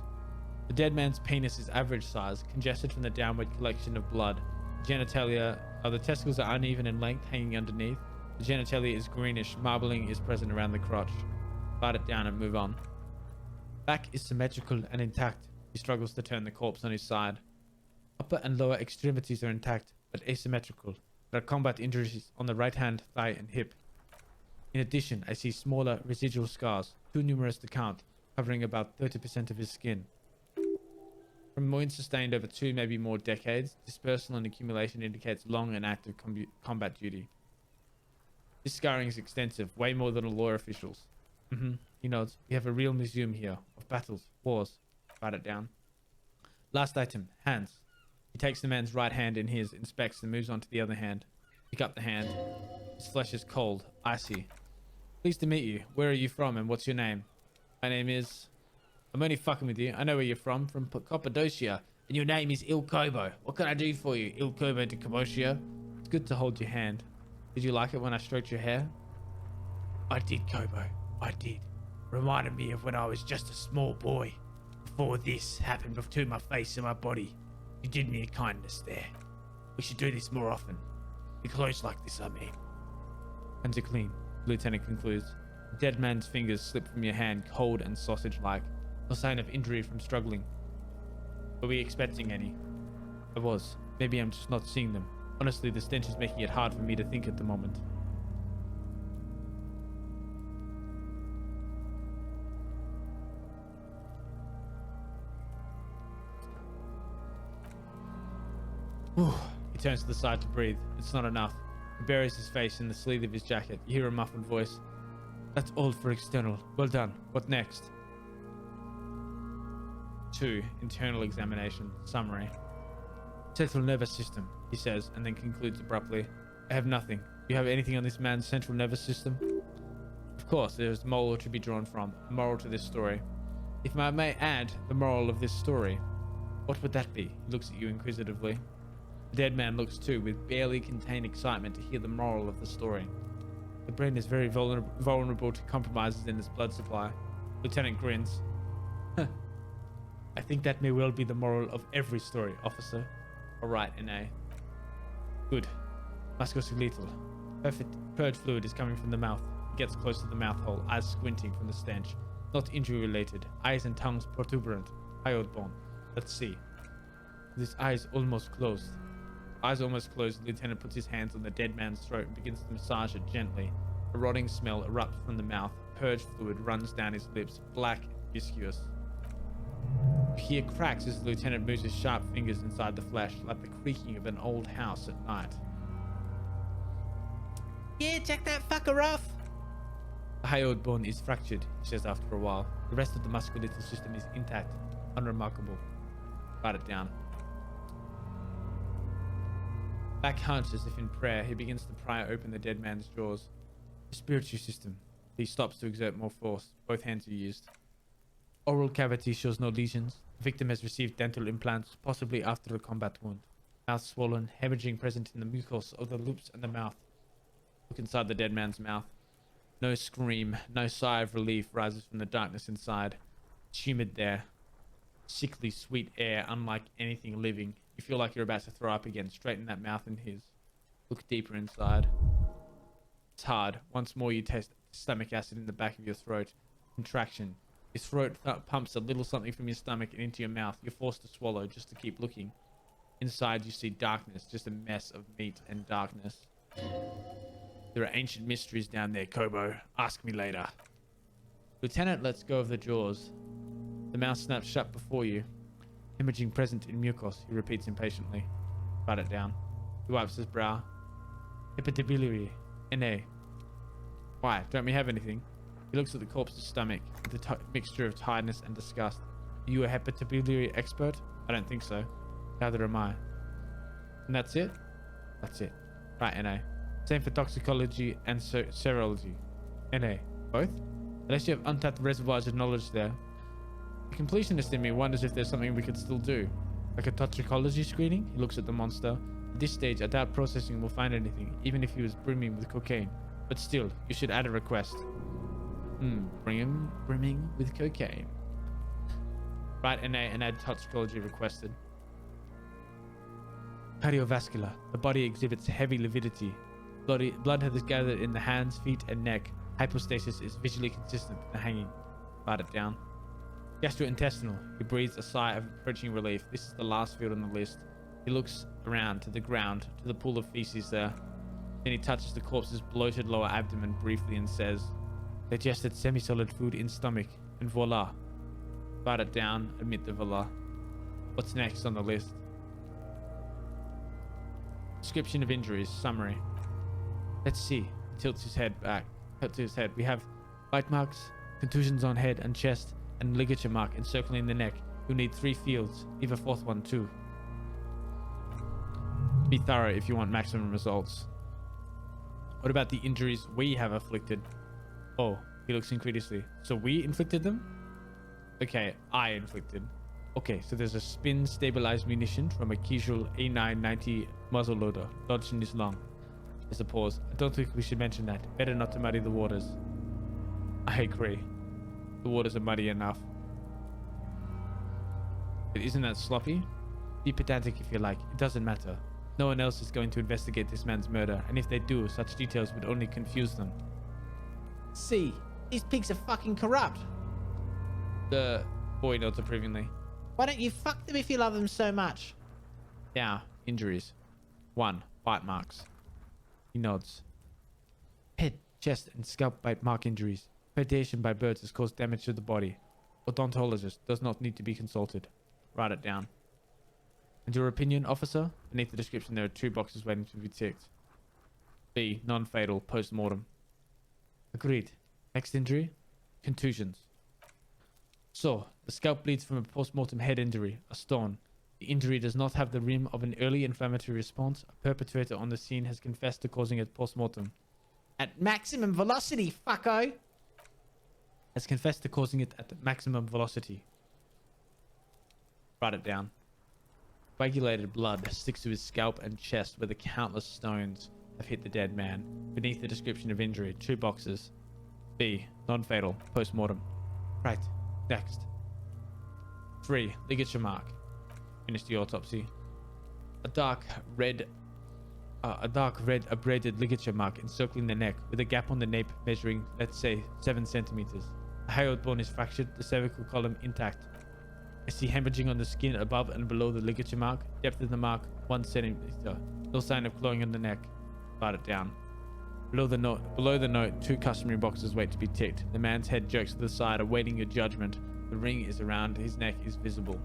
A: The dead man's penis is average size, congested from the downward collection of blood. The genitalia, the testicles are uneven in length, hanging underneath. The genitalia is greenish. Marbling is present around the crotch. Bite it down and move on. Back is symmetrical and intact. He struggles to turn the corpse on his side. Upper and lower extremities are intact, but asymmetrical. There are combat injuries on the right hand, thigh, and hip. In addition, I see smaller residual scars, too numerous to count, covering about 30% of his skin. From wounds sustained over 2, maybe more decades, dispersal and accumulation indicates long and active combat duty. This scarring is extensive, way more than a law official's. He nods. We have a real museum here, of battles, wars. Write it down. Last item, hands. He takes the man's right hand in his, inspects, and moves on to the other hand. Pick up the hand. His flesh is cold, icy. Pleased to meet you. Where are you from and what's your name? My name is... I'm only fucking with you. I know where you're from Cappadocia. And your name is Il Kobo. What can I do for you, Il Kobo de Cappadocia? It's good to hold your hand. Did you like it when I stroked your hair? I did, Kobo. I did. Reminded me of when I was just a small boy. Before this happened to my face and my body. You did me a kindness there. We should do this more often. Be close like this, I mean. Hands are clean, the lieutenant concludes. The dead man's fingers slip from your hand, cold and sausage-like. No sign of injury from struggling. Were we expecting any? I was. Maybe I'm just not seeing them. Honestly, the stench is making it hard for me to think at the moment. He turns to the side to breathe. It's not enough. He buries his face in the sleeve of his jacket. You hear a muffled voice. That's all for external. Well done. What next? 2. Internal examination. Summary. Central nervous system, he says, and then concludes abruptly. I have nothing. Do you have anything on this man's central nervous system? Of course, there is a moral to be drawn from. A moral to this story. If I may add the moral of this story, what would that be? He looks at you inquisitively. The dead man looks too, with barely contained excitement to hear the moral of the story. The brain is very vulnerable to compromises in its blood supply. Lieutenant grins. I think that may well be the moral of every story, officer. Alright, NA. Good. Musculoskeletal. Perfect purge fluid is coming from the mouth. It gets close to the mouth hole, eyes squinting from the stench. Not injury related. Eyes and tongues protuberant. Hyoid bone. Let's see. This eye is almost closed. Eyes almost closed, the lieutenant puts his hands on the dead man's throat and begins to massage it gently. A rotting smell erupts from the mouth. Purge fluid runs down his lips, black and viscous. You hear cracks as the lieutenant moves his sharp fingers inside the flesh, like the creaking of an old house at night.
D: Yeah, check that fucker off.
A: The hyoid bone is fractured, he says after a while. The rest of the musculoskeletal system is intact, unremarkable. Write it down. Back hunched as if in prayer, he begins to pry open the dead man's jaws. Respiratory system. He stops to exert more force. Both hands are used. Oral cavity shows no lesions. The victim has received dental implants, possibly after a combat wound. Mouth swollen, hemorrhaging present in the mucus of the lips and the mouth. Look inside the dead man's mouth. No scream, no sigh of relief rises from the darkness inside. It's humid there. Sickly sweet air, unlike anything living. You feel like you're about to throw up again. Straighten that mouth in his. Look deeper inside. It's hard. Once more you taste stomach acid in the back of your throat. Contraction. Your throat pumps a little something from your stomach and into your mouth. You're forced to swallow just to keep looking. Inside you see darkness, just a mess of meat and darkness. There are ancient mysteries down there, Kobo. Ask me later. Lieutenant lets go of the jaws. The mouth snaps shut before you. Hemorrhaging present in mucus, he repeats impatiently. Write it down. He wipes his brow. Hepatobiliary. NA. Why? Don't we have anything? He looks at the corpse's stomach with a mixture of tiredness and disgust. Are you a hepatobiliary expert? I don't think so. Neither am I. And that's it? That's it. Right, NA. Same for toxicology and serology. NA. Both? Unless you have untapped reservoirs of knowledge there. The completionist in me wonders if there's something we could still do. Like a toxicology screening? He looks at the monster. At this stage, I doubt processing will find anything, even if he was brimming with cocaine. But still, you should add a request. Brimming with cocaine. Right, NA, and add toxicology requested. Cardiovascular. The body exhibits heavy lividity. Blood has gathered in the hands, feet, and neck. Hypostasis is visually consistent with the hanging. Write it down. Gastrointestinal. He breathes a sigh of approaching relief. This is the last field on the list. He looks around to the ground, to the pool of feces there. Then he touches the corpse's bloated lower abdomen briefly and says, digested semi-solid food in stomach, and voila. Write it down, admit the voila. What's next on the list? Description of injuries, summary. Let's see. He tilts his head back. Tilts his head. We have bite marks, contusions on head and chest, and ligature mark encircling the neck. You'll need 3 fields. Leave a 4th one too. Be thorough if you want maximum results. What about the injuries we have afflicted? Oh, he looks incredulously. So we inflicted them? Okay, I inflicted. Okay, so there's a spin stabilized munition from a casual A990 muzzleloader lodged in his lung. There's a pause. I don't think we should mention that. Better not to muddy the waters. I agree. The waters are muddy enough. But isn't that sloppy? Be pedantic if you like. It doesn't matter. No one else is going to investigate this man's murder, and if they do, such details would only confuse them.
D: See, these pigs are fucking corrupt.
A: The boy nods approvingly.
D: Why don't you fuck them if you love them so much?
A: Now, injuries. 1. Bite marks. He nods. Head, chest, and scalp bite mark injuries. Predation by birds has caused damage to the body. Odontologist does not need to be consulted. Write it down. And your opinion, officer? Beneath the description, there are 2 boxes waiting to be ticked. B. Non-fatal post-mortem. Agreed. Next injury? Contusions. So, the scalp bleeds from a post-mortem head injury, a stone. The injury does not have the rim of an early inflammatory response. A perpetrator on the scene has confessed to causing it post-mortem.
D: At maximum velocity, fucko!
A: Has confessed to causing it at maximum velocity. Write it down. Coagulated blood sticks to his scalp and chest where the countless stones have hit the dead man. Beneath the description of injury, 2 boxes. B. Non-fatal. Post-mortem. Right. Next. 3. Ligature mark. Finish the autopsy. A dark red abraded ligature mark encircling the neck with a gap on the nape measuring, let's say, 7 centimeters. The hyoid bone is fractured, the cervical column intact. I see hemorrhaging on the skin above and below the ligature mark. Depth of the mark, 1 centimeter. No sign of clawing on the neck. Write it down. Below the note, 2 customary boxes wait to be ticked. The man's head jerks to the side, awaiting your judgment. The ring is around his neck is visible.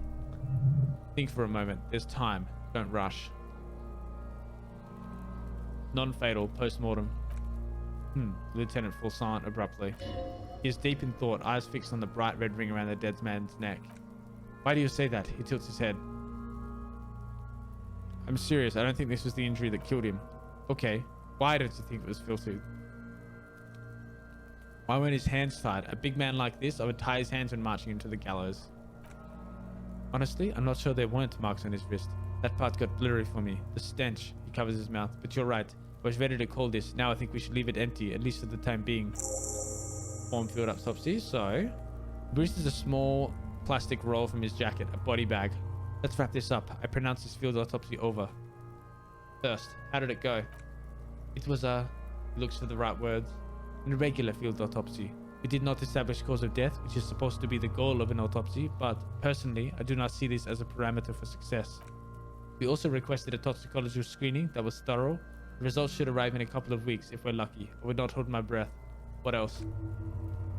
A: Think for a moment. There's time. Don't rush. Non-fatal post-mortem. The lieutenant falls silent abruptly. He is deep in thought, eyes fixed on the bright red ring around the dead man's neck. Why do you say that? He tilts his head. I'm serious. I don't think this was the injury that killed him. Okay. Why don't you think it was filthy? Why weren't his hands tied? A big man like this, I would tie his hands when marching him to the gallows. Honestly, I'm not sure there weren't marks on his wrist. That part got blurry for me. The stench. He covers his mouth. But you're right. I was ready to call this. Now I think we should leave it empty, at least for the time being. Form field autopsy. So, Bruce is a small plastic roll from his jacket, a body bag. Let's wrap this up. I pronounce this field autopsy over. First, how did it go? It was he looks for the right words, an irregular field autopsy. We did not establish cause of death, which is supposed to be the goal of an autopsy, but personally, I do not see this as a parameter for success. We also requested a toxicological screening that was thorough. The results should arrive in a couple of weeks if we're lucky. I would not hold my breath. What else?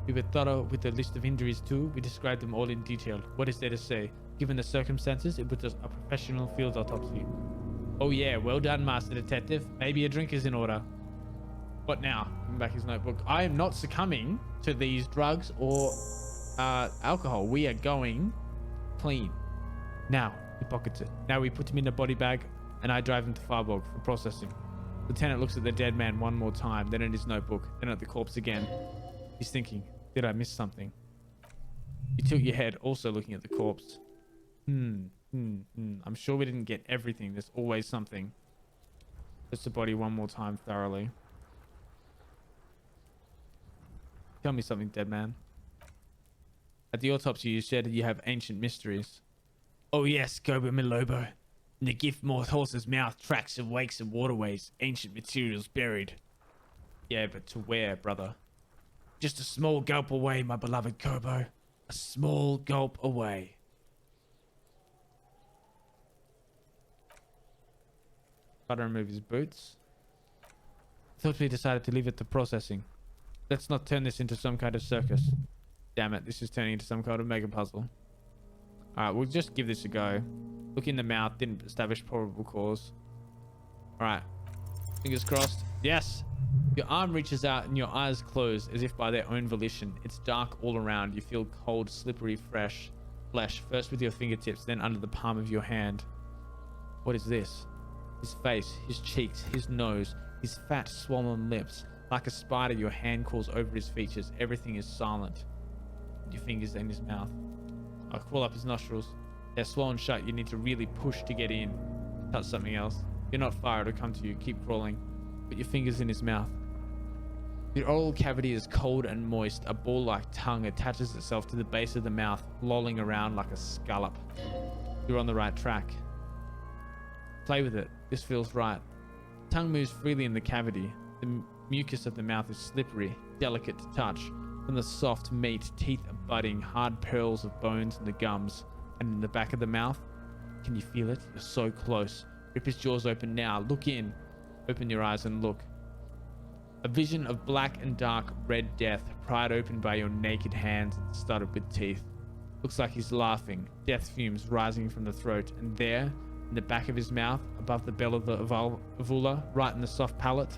A: We were thorough with the list of injuries too. We described them all in detail. What is there to say? Given the circumstances, it was a professional field autopsy. Oh yeah, well done, Master Detective. Maybe a drink is in order. What now? Bring back his notebook. I am not succumbing to these drugs or alcohol. We are going clean. Now, he pockets it. Now we put him in a body bag and I drive him to Farborg for processing. Lieutenant looks at the dead man one more time, then at his notebook, then at the corpse again. He's thinking, did I miss something? You tilt your head, also looking at the corpse. I'm sure we didn't get everything. There's always something. Just the body one more time thoroughly. Tell me something, dead man. At the autopsy, you said you have ancient mysteries. Oh yes, Goba Milobo. In the gift moth horse's mouth, tracks of wakes and waterways, ancient materials buried. Yeah, but to where, brother? Just a small gulp away, my beloved Kobo. a small gulp away. Gotta remove his boots. Thought we decided to leave it to processing. Let's not turn this into some kind of circus. Damn it, this is turning into some kind of mega puzzle. Alright, we'll just give this a go. Look in the mouth, didn't establish probable cause. Alright, fingers crossed. Yes! Your arm reaches out and your eyes close as if by their own volition. It's dark all around. You feel cold, slippery, fresh flesh, first with your fingertips, then under the palm of your hand. What is this? His face, his cheeks, his nose, his fat, swollen lips. Like a spider, your hand crawls over his features. Everything is silent. Your fingers in his mouth. I crawl up his nostrils. They're swollen shut. You need to really push to get in. Touch something else. You're not far. It'll come to you. Keep crawling. Put your fingers in his mouth. Your oral cavity is cold and moist. A ball-like tongue attaches itself to the base of the mouth, lolling around like a scallop. You're on the right track. Play with it. This feels right. Tongue moves freely in the cavity. The mucus of the mouth is slippery, delicate to touch. From the soft meat, teeth are budding, hard pearls of bones in the gums. And in the back of the mouth, can you feel it? You're so close. Rip his jaws open now. Look in. Open your eyes and look. A vision of black and dark red death pried open by your naked hands and studded with teeth. Looks like he's laughing. Death fumes rising from the throat. And there, in the back of his mouth, above the bell of the uvula, right in the soft palate,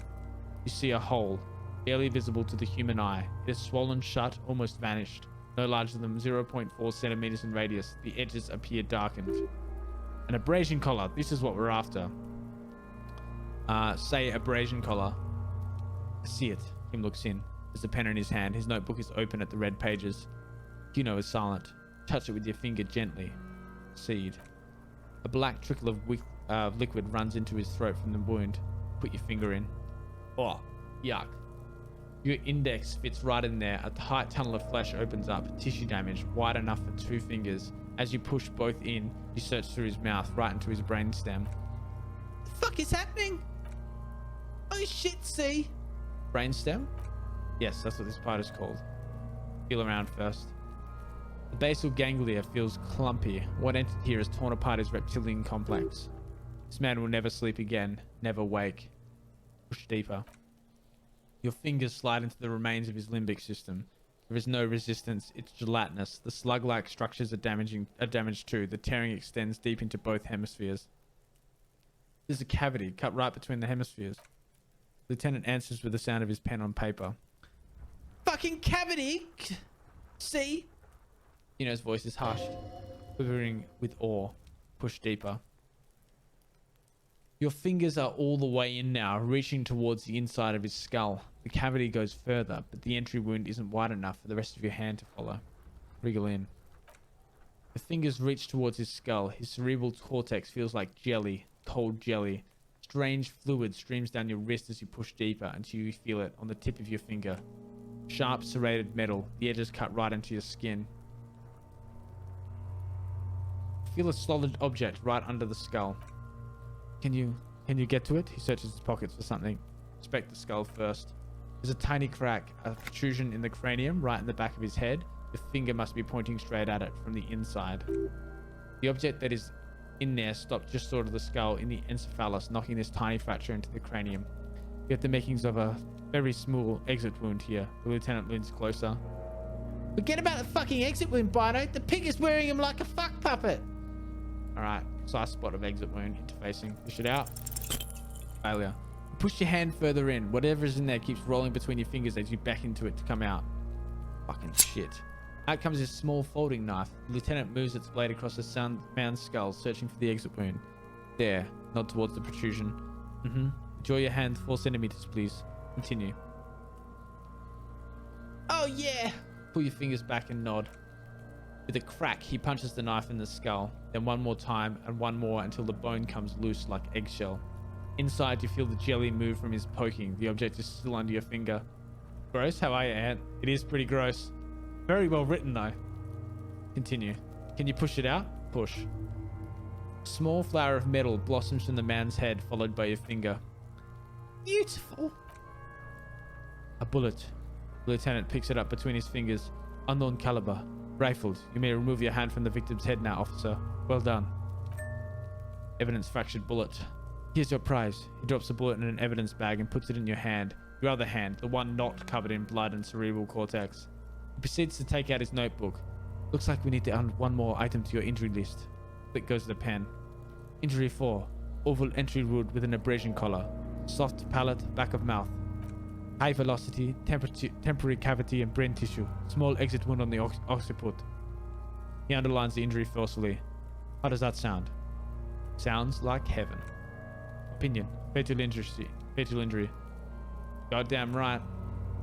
A: you see a hole, barely visible to the human eye. It is swollen shut, almost vanished. No larger than 0.4 centimeters in radius. The edges appear darkened. An abrasion collar. This is what we're after. Say abrasion collar. I see it. Tim looks in. There's a pen in his hand. His notebook is open at the red pages. Kuno is silent. Touch it with your finger gently. Seed. A black trickle of liquid runs into his throat from the wound. Put your finger in. Oh, yuck. Your index fits right in there. A tight tunnel of flesh opens up. Tissue damage, wide enough for 2 fingers. As you push both in, you search through his mouth, right into his brainstem.
D: The fuck is happening? Oh shit, see?
A: Brainstem? Yes, that's what this part is called. Feel around first. The basal ganglia feels clumpy. What entity here has torn apart his reptilian complex? This man will never sleep again, never wake. Push deeper. Your fingers slide into the remains of his limbic system. There is no resistance. It's gelatinous. The slug-like structures are damaged too. The tearing extends deep into both hemispheres. There's a cavity cut right between the hemispheres. Lieutenant answers with the sound of his pen on paper.
D: Fucking cavity! See?
A: Kuno's voice is hushed, quivering with awe. Push deeper. Your fingers are all the way in now, reaching towards the inside of his skull. The cavity goes further, but the entry wound isn't wide enough for the rest of your hand to follow. Wriggle in. The fingers reach towards his skull. His cerebral cortex feels like jelly, cold jelly. Strange fluid streams down your wrist as you push deeper until you feel it on the tip of your finger. Sharp, serrated metal. The edges cut right into your skin. Feel a solid object right under the skull. Can you get to it? He searches his pockets for something. Inspect the skull first. There's a tiny crack, a protrusion in the cranium right in the back of his head. Your finger must be pointing straight at it from the inside. The object that is in there stopped just short of the skull in the encephalus, knocking this tiny fracture into the cranium. You have the makings of a very small exit wound here. The lieutenant leans closer.
D: Forget about the fucking exit wound, Bino. The pig is wearing him like a fuck puppet.
A: Alright, precise spot of exit wound, interfacing. Push it out. Failure. Push your hand further in. Whatever is in there keeps rolling between your fingers as you back into it to come out. Fucking shit. Out comes his small folding knife. The lieutenant moves its blade across the man's skull, searching for the exit wound. There. Nod towards the protrusion. Draw your hand 4 centimeters, please. Continue.
D: Oh yeah.
A: Pull your fingers back and nod. With a crack, he punches the knife in the skull. Then one more time and one more until the bone comes loose like eggshell. Inside, you feel the jelly move from his poking. The object is still under your finger. Gross? How are you, Ant? It is pretty gross. Very well written, though. Continue. Can you push it out? Push. A small flower of metal blossoms from the man's head, followed by your finger.
D: Beautiful.
A: A bullet. The lieutenant picks it up between his fingers. Unknown caliber. Rifled. You may remove your hand from the victim's head now, officer. Well done. Evidence fractured bullet. Here's your prize. He drops the bullet in an evidence bag and puts it in your hand. Your other hand, the one not covered in blood and cerebral cortex. He proceeds to take out his notebook. Looks like we need to add one more item to your injury list. Click goes the pen. Injury 4. Oval entry wound with an abrasion collar. Soft palate, back of mouth. High velocity, temporary cavity and brain tissue. Small exit wound on the occiput. He underlines the injury forcefully. How does that sound? Sounds like heaven. Opinion. Fatal injury. Fatal injury. Goddamn right.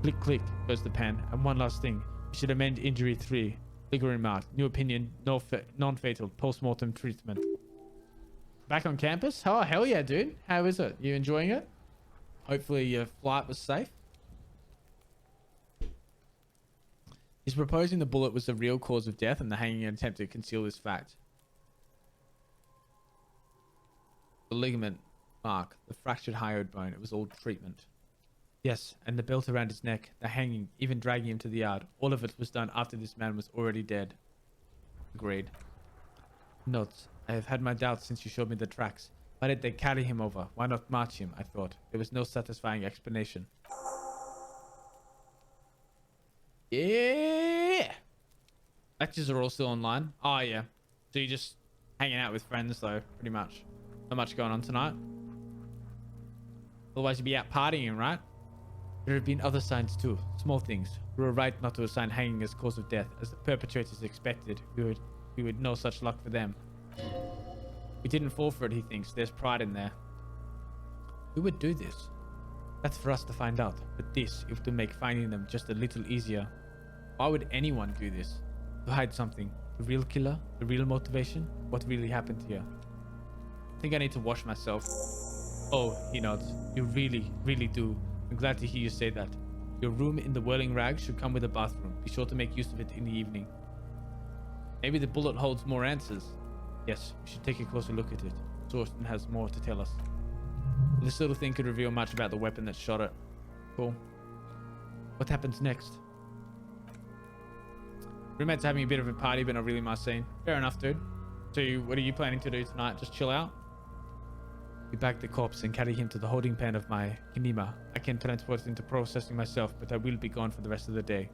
A: Click, click goes the pen. And one last thing. You should amend injury 3. Legal remark. New opinion. No non-fatal. Post-mortem treatment. Back on campus? Oh, hell yeah, dude. How is it? You enjoying it? Hopefully your flight was safe. He's proposing the bullet was the real cause of death and the hanging attempt to conceal this fact. The ligament mark, the fractured hyoid bone, it was all treatment. Yes, and the belt around his neck, the hanging, even dragging him to the yard. All of it was done after this man was already dead. Agreed. Notes. I have had my doubts since you showed me the tracks. Why did they carry him over? Why not march him? I thought. There was no satisfying explanation. Yeah. Lectures are all still online. Oh yeah. So you're just hanging out with friends though, pretty much. Not much going on tonight. Otherwise you'd be out partying, right? There have been other signs too. Small things. We were right not to assign hanging as cause of death, as the perpetrators expected. We would no such luck for them. We didn't fall for it, he thinks. There's pride in there. Who would do this? That's for us to find out. But this, if to make finding them just a little easier. Why would anyone do this? To hide something. The real killer? The real motivation? What really happened here? I think I need to wash myself. Oh, he nods. You really, really do. I'm glad to hear you say that. Your room in the whirling rag should come with a bathroom. Be sure to make use of it in the evening. Maybe the bullet holds more answers. Yes, we should take a closer look at it. Thorsten has more to tell us. This little thing could reveal much about the weapon that shot it. Cool. What happens next? Roommates are having a bit of a party, but not really my scene. Fair enough, dude. So what are you planning to do tonight? Just chill out? We bag the corpse and carry him to the holding pen of my Kinema. I can transport it into processing myself, but I will be gone for the rest of the day.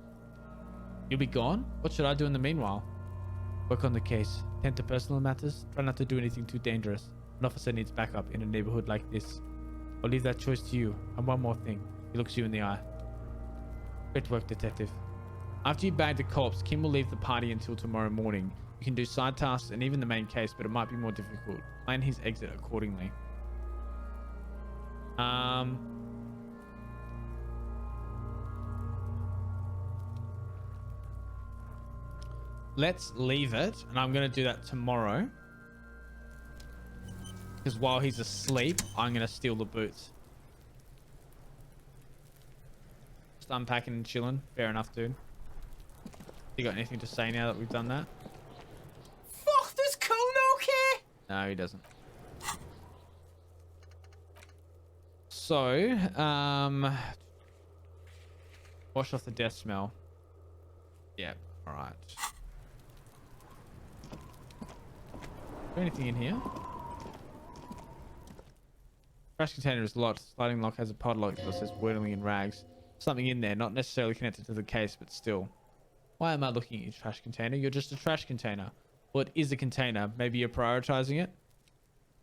A: You'll be gone? What should I do in the meanwhile? Work on the case. Tend to personal matters. Try not to do anything too dangerous. An officer needs backup in a neighborhood like this. I'll leave that choice to you. And one more thing. He looks you in the eye. Great work, detective. After you bag the corpse, Kim will leave the party until tomorrow morning. You can do side tasks and even the main case, but it might be more difficult. Plan his exit accordingly. Let's leave it, and I'm going to do that tomorrow. Because while he's asleep, I'm going to steal the boots. Just unpacking and chilling. Fair enough, dude. You got anything to say now that we've done that?
B: Fuck, does Kuno care?
A: No, he doesn't. So, wash off the death smell. Yeah, alright. Is there anything in here? Trash container is locked. Sliding lock has a padlock that says whirling in rags. Something in there, not necessarily connected to the case, but still. Why am I looking at your trash container? You're just a trash container. Well, it is a container. Maybe you're prioritizing it?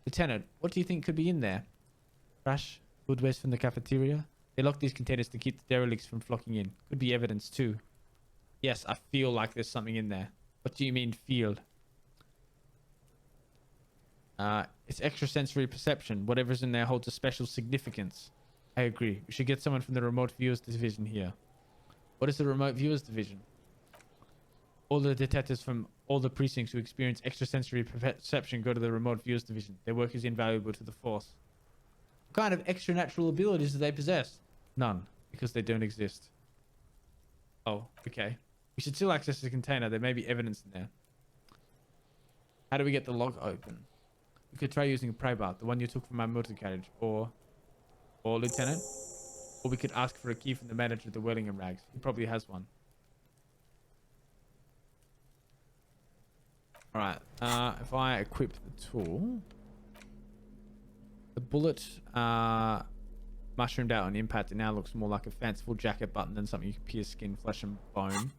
A: Lieutenant, what do you think could be in there? Trash? Food waste from the cafeteria? They lock these containers to keep the derelicts from flocking in. Could be evidence too. Yes, I feel like there's something in there. What do you mean, feel? It's extrasensory perception. Whatever's in there holds a special significance. I agree. We should get someone from the remote viewers division here. What is the remote viewers division? All the detectives from all the precincts who experience extrasensory perception go to the remote viewers division. Their work is invaluable to the force. What kind of extra natural abilities do they possess? None, because they don't exist. Oh, okay. We should still access the container. There may be evidence in there. How do we get the lock open? We could try using a pry bar, the one you took from my motor carriage, or Lieutenant. Or we could ask for a key from the manager of the Wellingham Rags. He probably has one. All right. If I equip the tool, the bullet mushroomed out on impact. It now looks more like a fanciful jacket button than something you can pierce skin, flesh, and bone.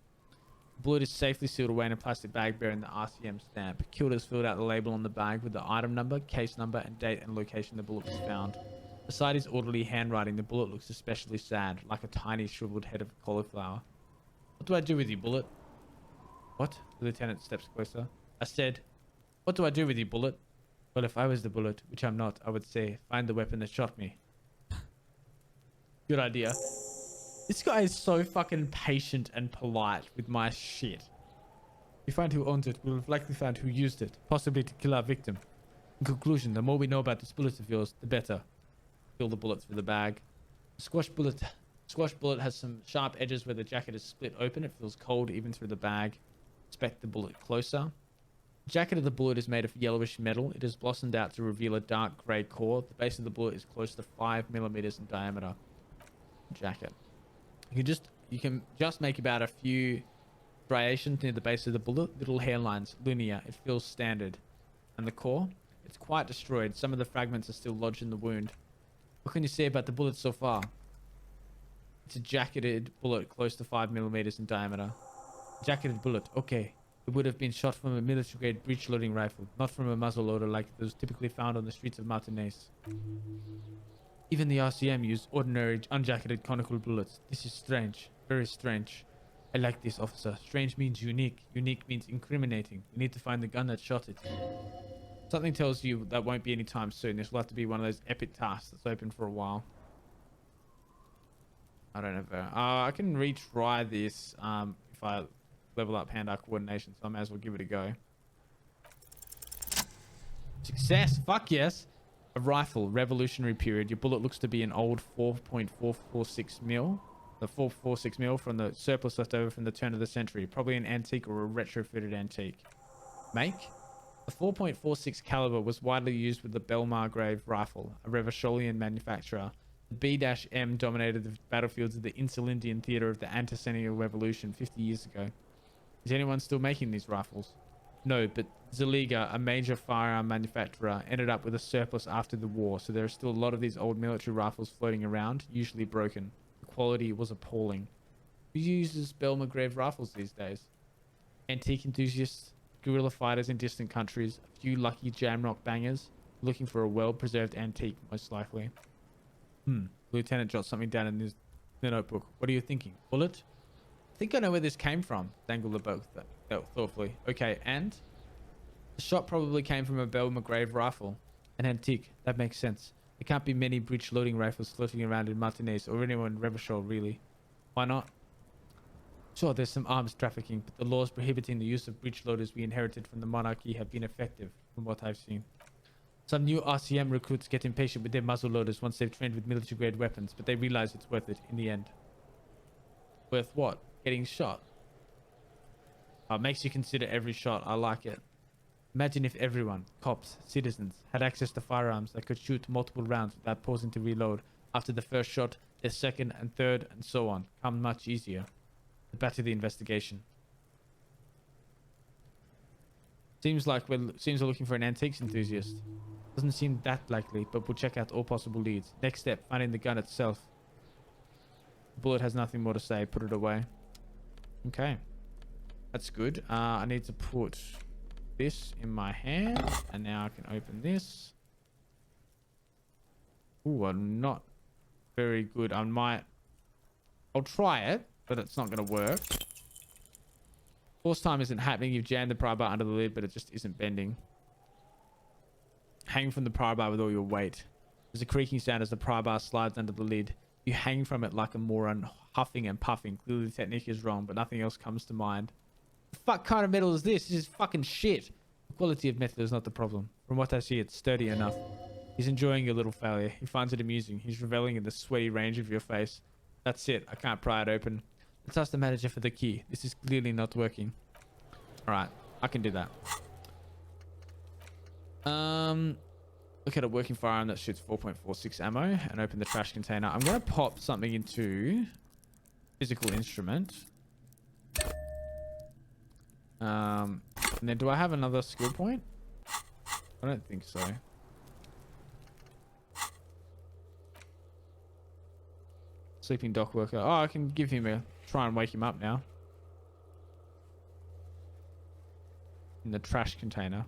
A: The bullet is safely sealed away in a plastic bag bearing the RCM stamp. Kilder's filled out the label on the bag with the item number, case number, and date and location the bullet was found. Beside his orderly handwriting, the bullet looks especially sad, like a tiny shriveled head of cauliflower. What do I do with you, bullet? What? The lieutenant steps closer. I said, what do I do with you, bullet? Well, if I was the bullet, which I'm not, I would say, find the weapon that shot me. Good idea. This guy is so fucking patient and polite with my shit. We find who owns it. We'll have likely found who used it, possibly to kill our victim. In conclusion, the more we know about this bullet of yours, the better. Fill the bullet through the bag. The squash bullet has some sharp edges where the jacket is split open. It feels cold even through the bag. Inspect the bullet closer. The jacket of the bullet is made of yellowish metal. It has blossomed out to reveal a dark grey core. The base of the bullet is close to 5 millimeters in diameter. Jacket. You can just make about a few striations near the base of the bullet. Little hairlines, linear. It feels standard. And the core? It's quite destroyed. Some of the fragments are still lodged in the wound. What can you say about the bullet so far? It's a jacketed bullet close to 5 millimeters in diameter. Jacketed bullet. Okay. It would have been shot from a military-grade breech-loading rifle, not from a muzzle-loader like those typically found on the streets of Martinez. Even the RCM used ordinary unjacketed conical bullets. This is strange. Very strange. I like this, officer. Strange means unique. Unique means incriminating. We need to find the gun that shot it. Something tells you that won't be any time soon. This will have to be one of those epic tasks that's open for a while. I don't know. I can retry this if I level up hand-eye coordination, so I may as well give it a go. Success! Fuck yes! A rifle, revolutionary period. Your bullet looks to be an old 4.446 mil. The 4.46 mil from the surplus left over from the turn of the century. Probably an antique or a retrofitted antique. Make? The 4.46 caliber was widely used with the Belmargrave rifle, a Revacholian manufacturer. The B-M dominated the battlefields of the Insulindian theater of the Anticennial Revolution 50 years ago. Is anyone still making these rifles? No, but Zeliga, a major firearm manufacturer, ended up with a surplus after the war, so there are still a lot of these old military rifles floating around, usually broken. The quality was appalling. Who uses Belmargrave rifles these days? Antique enthusiasts, guerrilla fighters in distant countries, a few lucky jamrock bangers, looking for a well-preserved antique, most likely. Lieutenant jots something down in the notebook. What are you thinking? Bullet? I think I know where this came from. Dangle the boat thoughtfully. Okay, and? The shot probably came from a Belmargrave rifle. An antique. That makes sense. There can't be many breech-loading rifles floating around in Martinez or anywhere in Revachol, really. Why not? Sure, there's some arms trafficking, but the laws prohibiting the use of breech loaders we inherited from the monarchy have been effective, from what I've seen. Some new RCM recruits get impatient with their muzzle loaders once they've trained with military-grade weapons, but they realize it's worth it in the end. Worth what? Getting shot. Oh, it makes you consider every shot. I like it. Imagine if everyone, cops, citizens, had access to firearms that could shoot multiple rounds without pausing to reload. After the first shot, the second and third, and so on. Come much easier. Back to the investigation. Seems we're looking for an antiques enthusiast. Doesn't seem that likely, but we'll check out all possible leads. Next step, finding the gun itself. The bullet has nothing more to say. Put it away. Okay. That's good. I need to put this in my hand, and now I can open this. Ooh, I'm not very good. I'll try it, but it's not going to work. Force time isn't happening. You've jammed the pry bar under the lid, but it just isn't bending. Hang from the pry bar with all your weight. There's a creaking sound as the pry bar slides under the lid. You hang from it like a moron, huffing and puffing. Clearly the technique is wrong, but nothing else comes to mind. The fuck kind of metal is this? This is fucking shit. The quality of metal is not the problem. From what I see, it's sturdy enough. He's enjoying your little failure. He finds it amusing. He's reveling in the sweaty range of your face. That's it. I can't pry it open. Let's ask the manager for the key. This is clearly not working. Alright. I can do that. Look at a working firearm that shoots 4.46 ammo and open the trash container. I'm going to pop something into physical instrument. And then do I have another skill point? I don't think so. Sleeping dock worker. Oh, I can give him a try and wake him up now. In the trash container.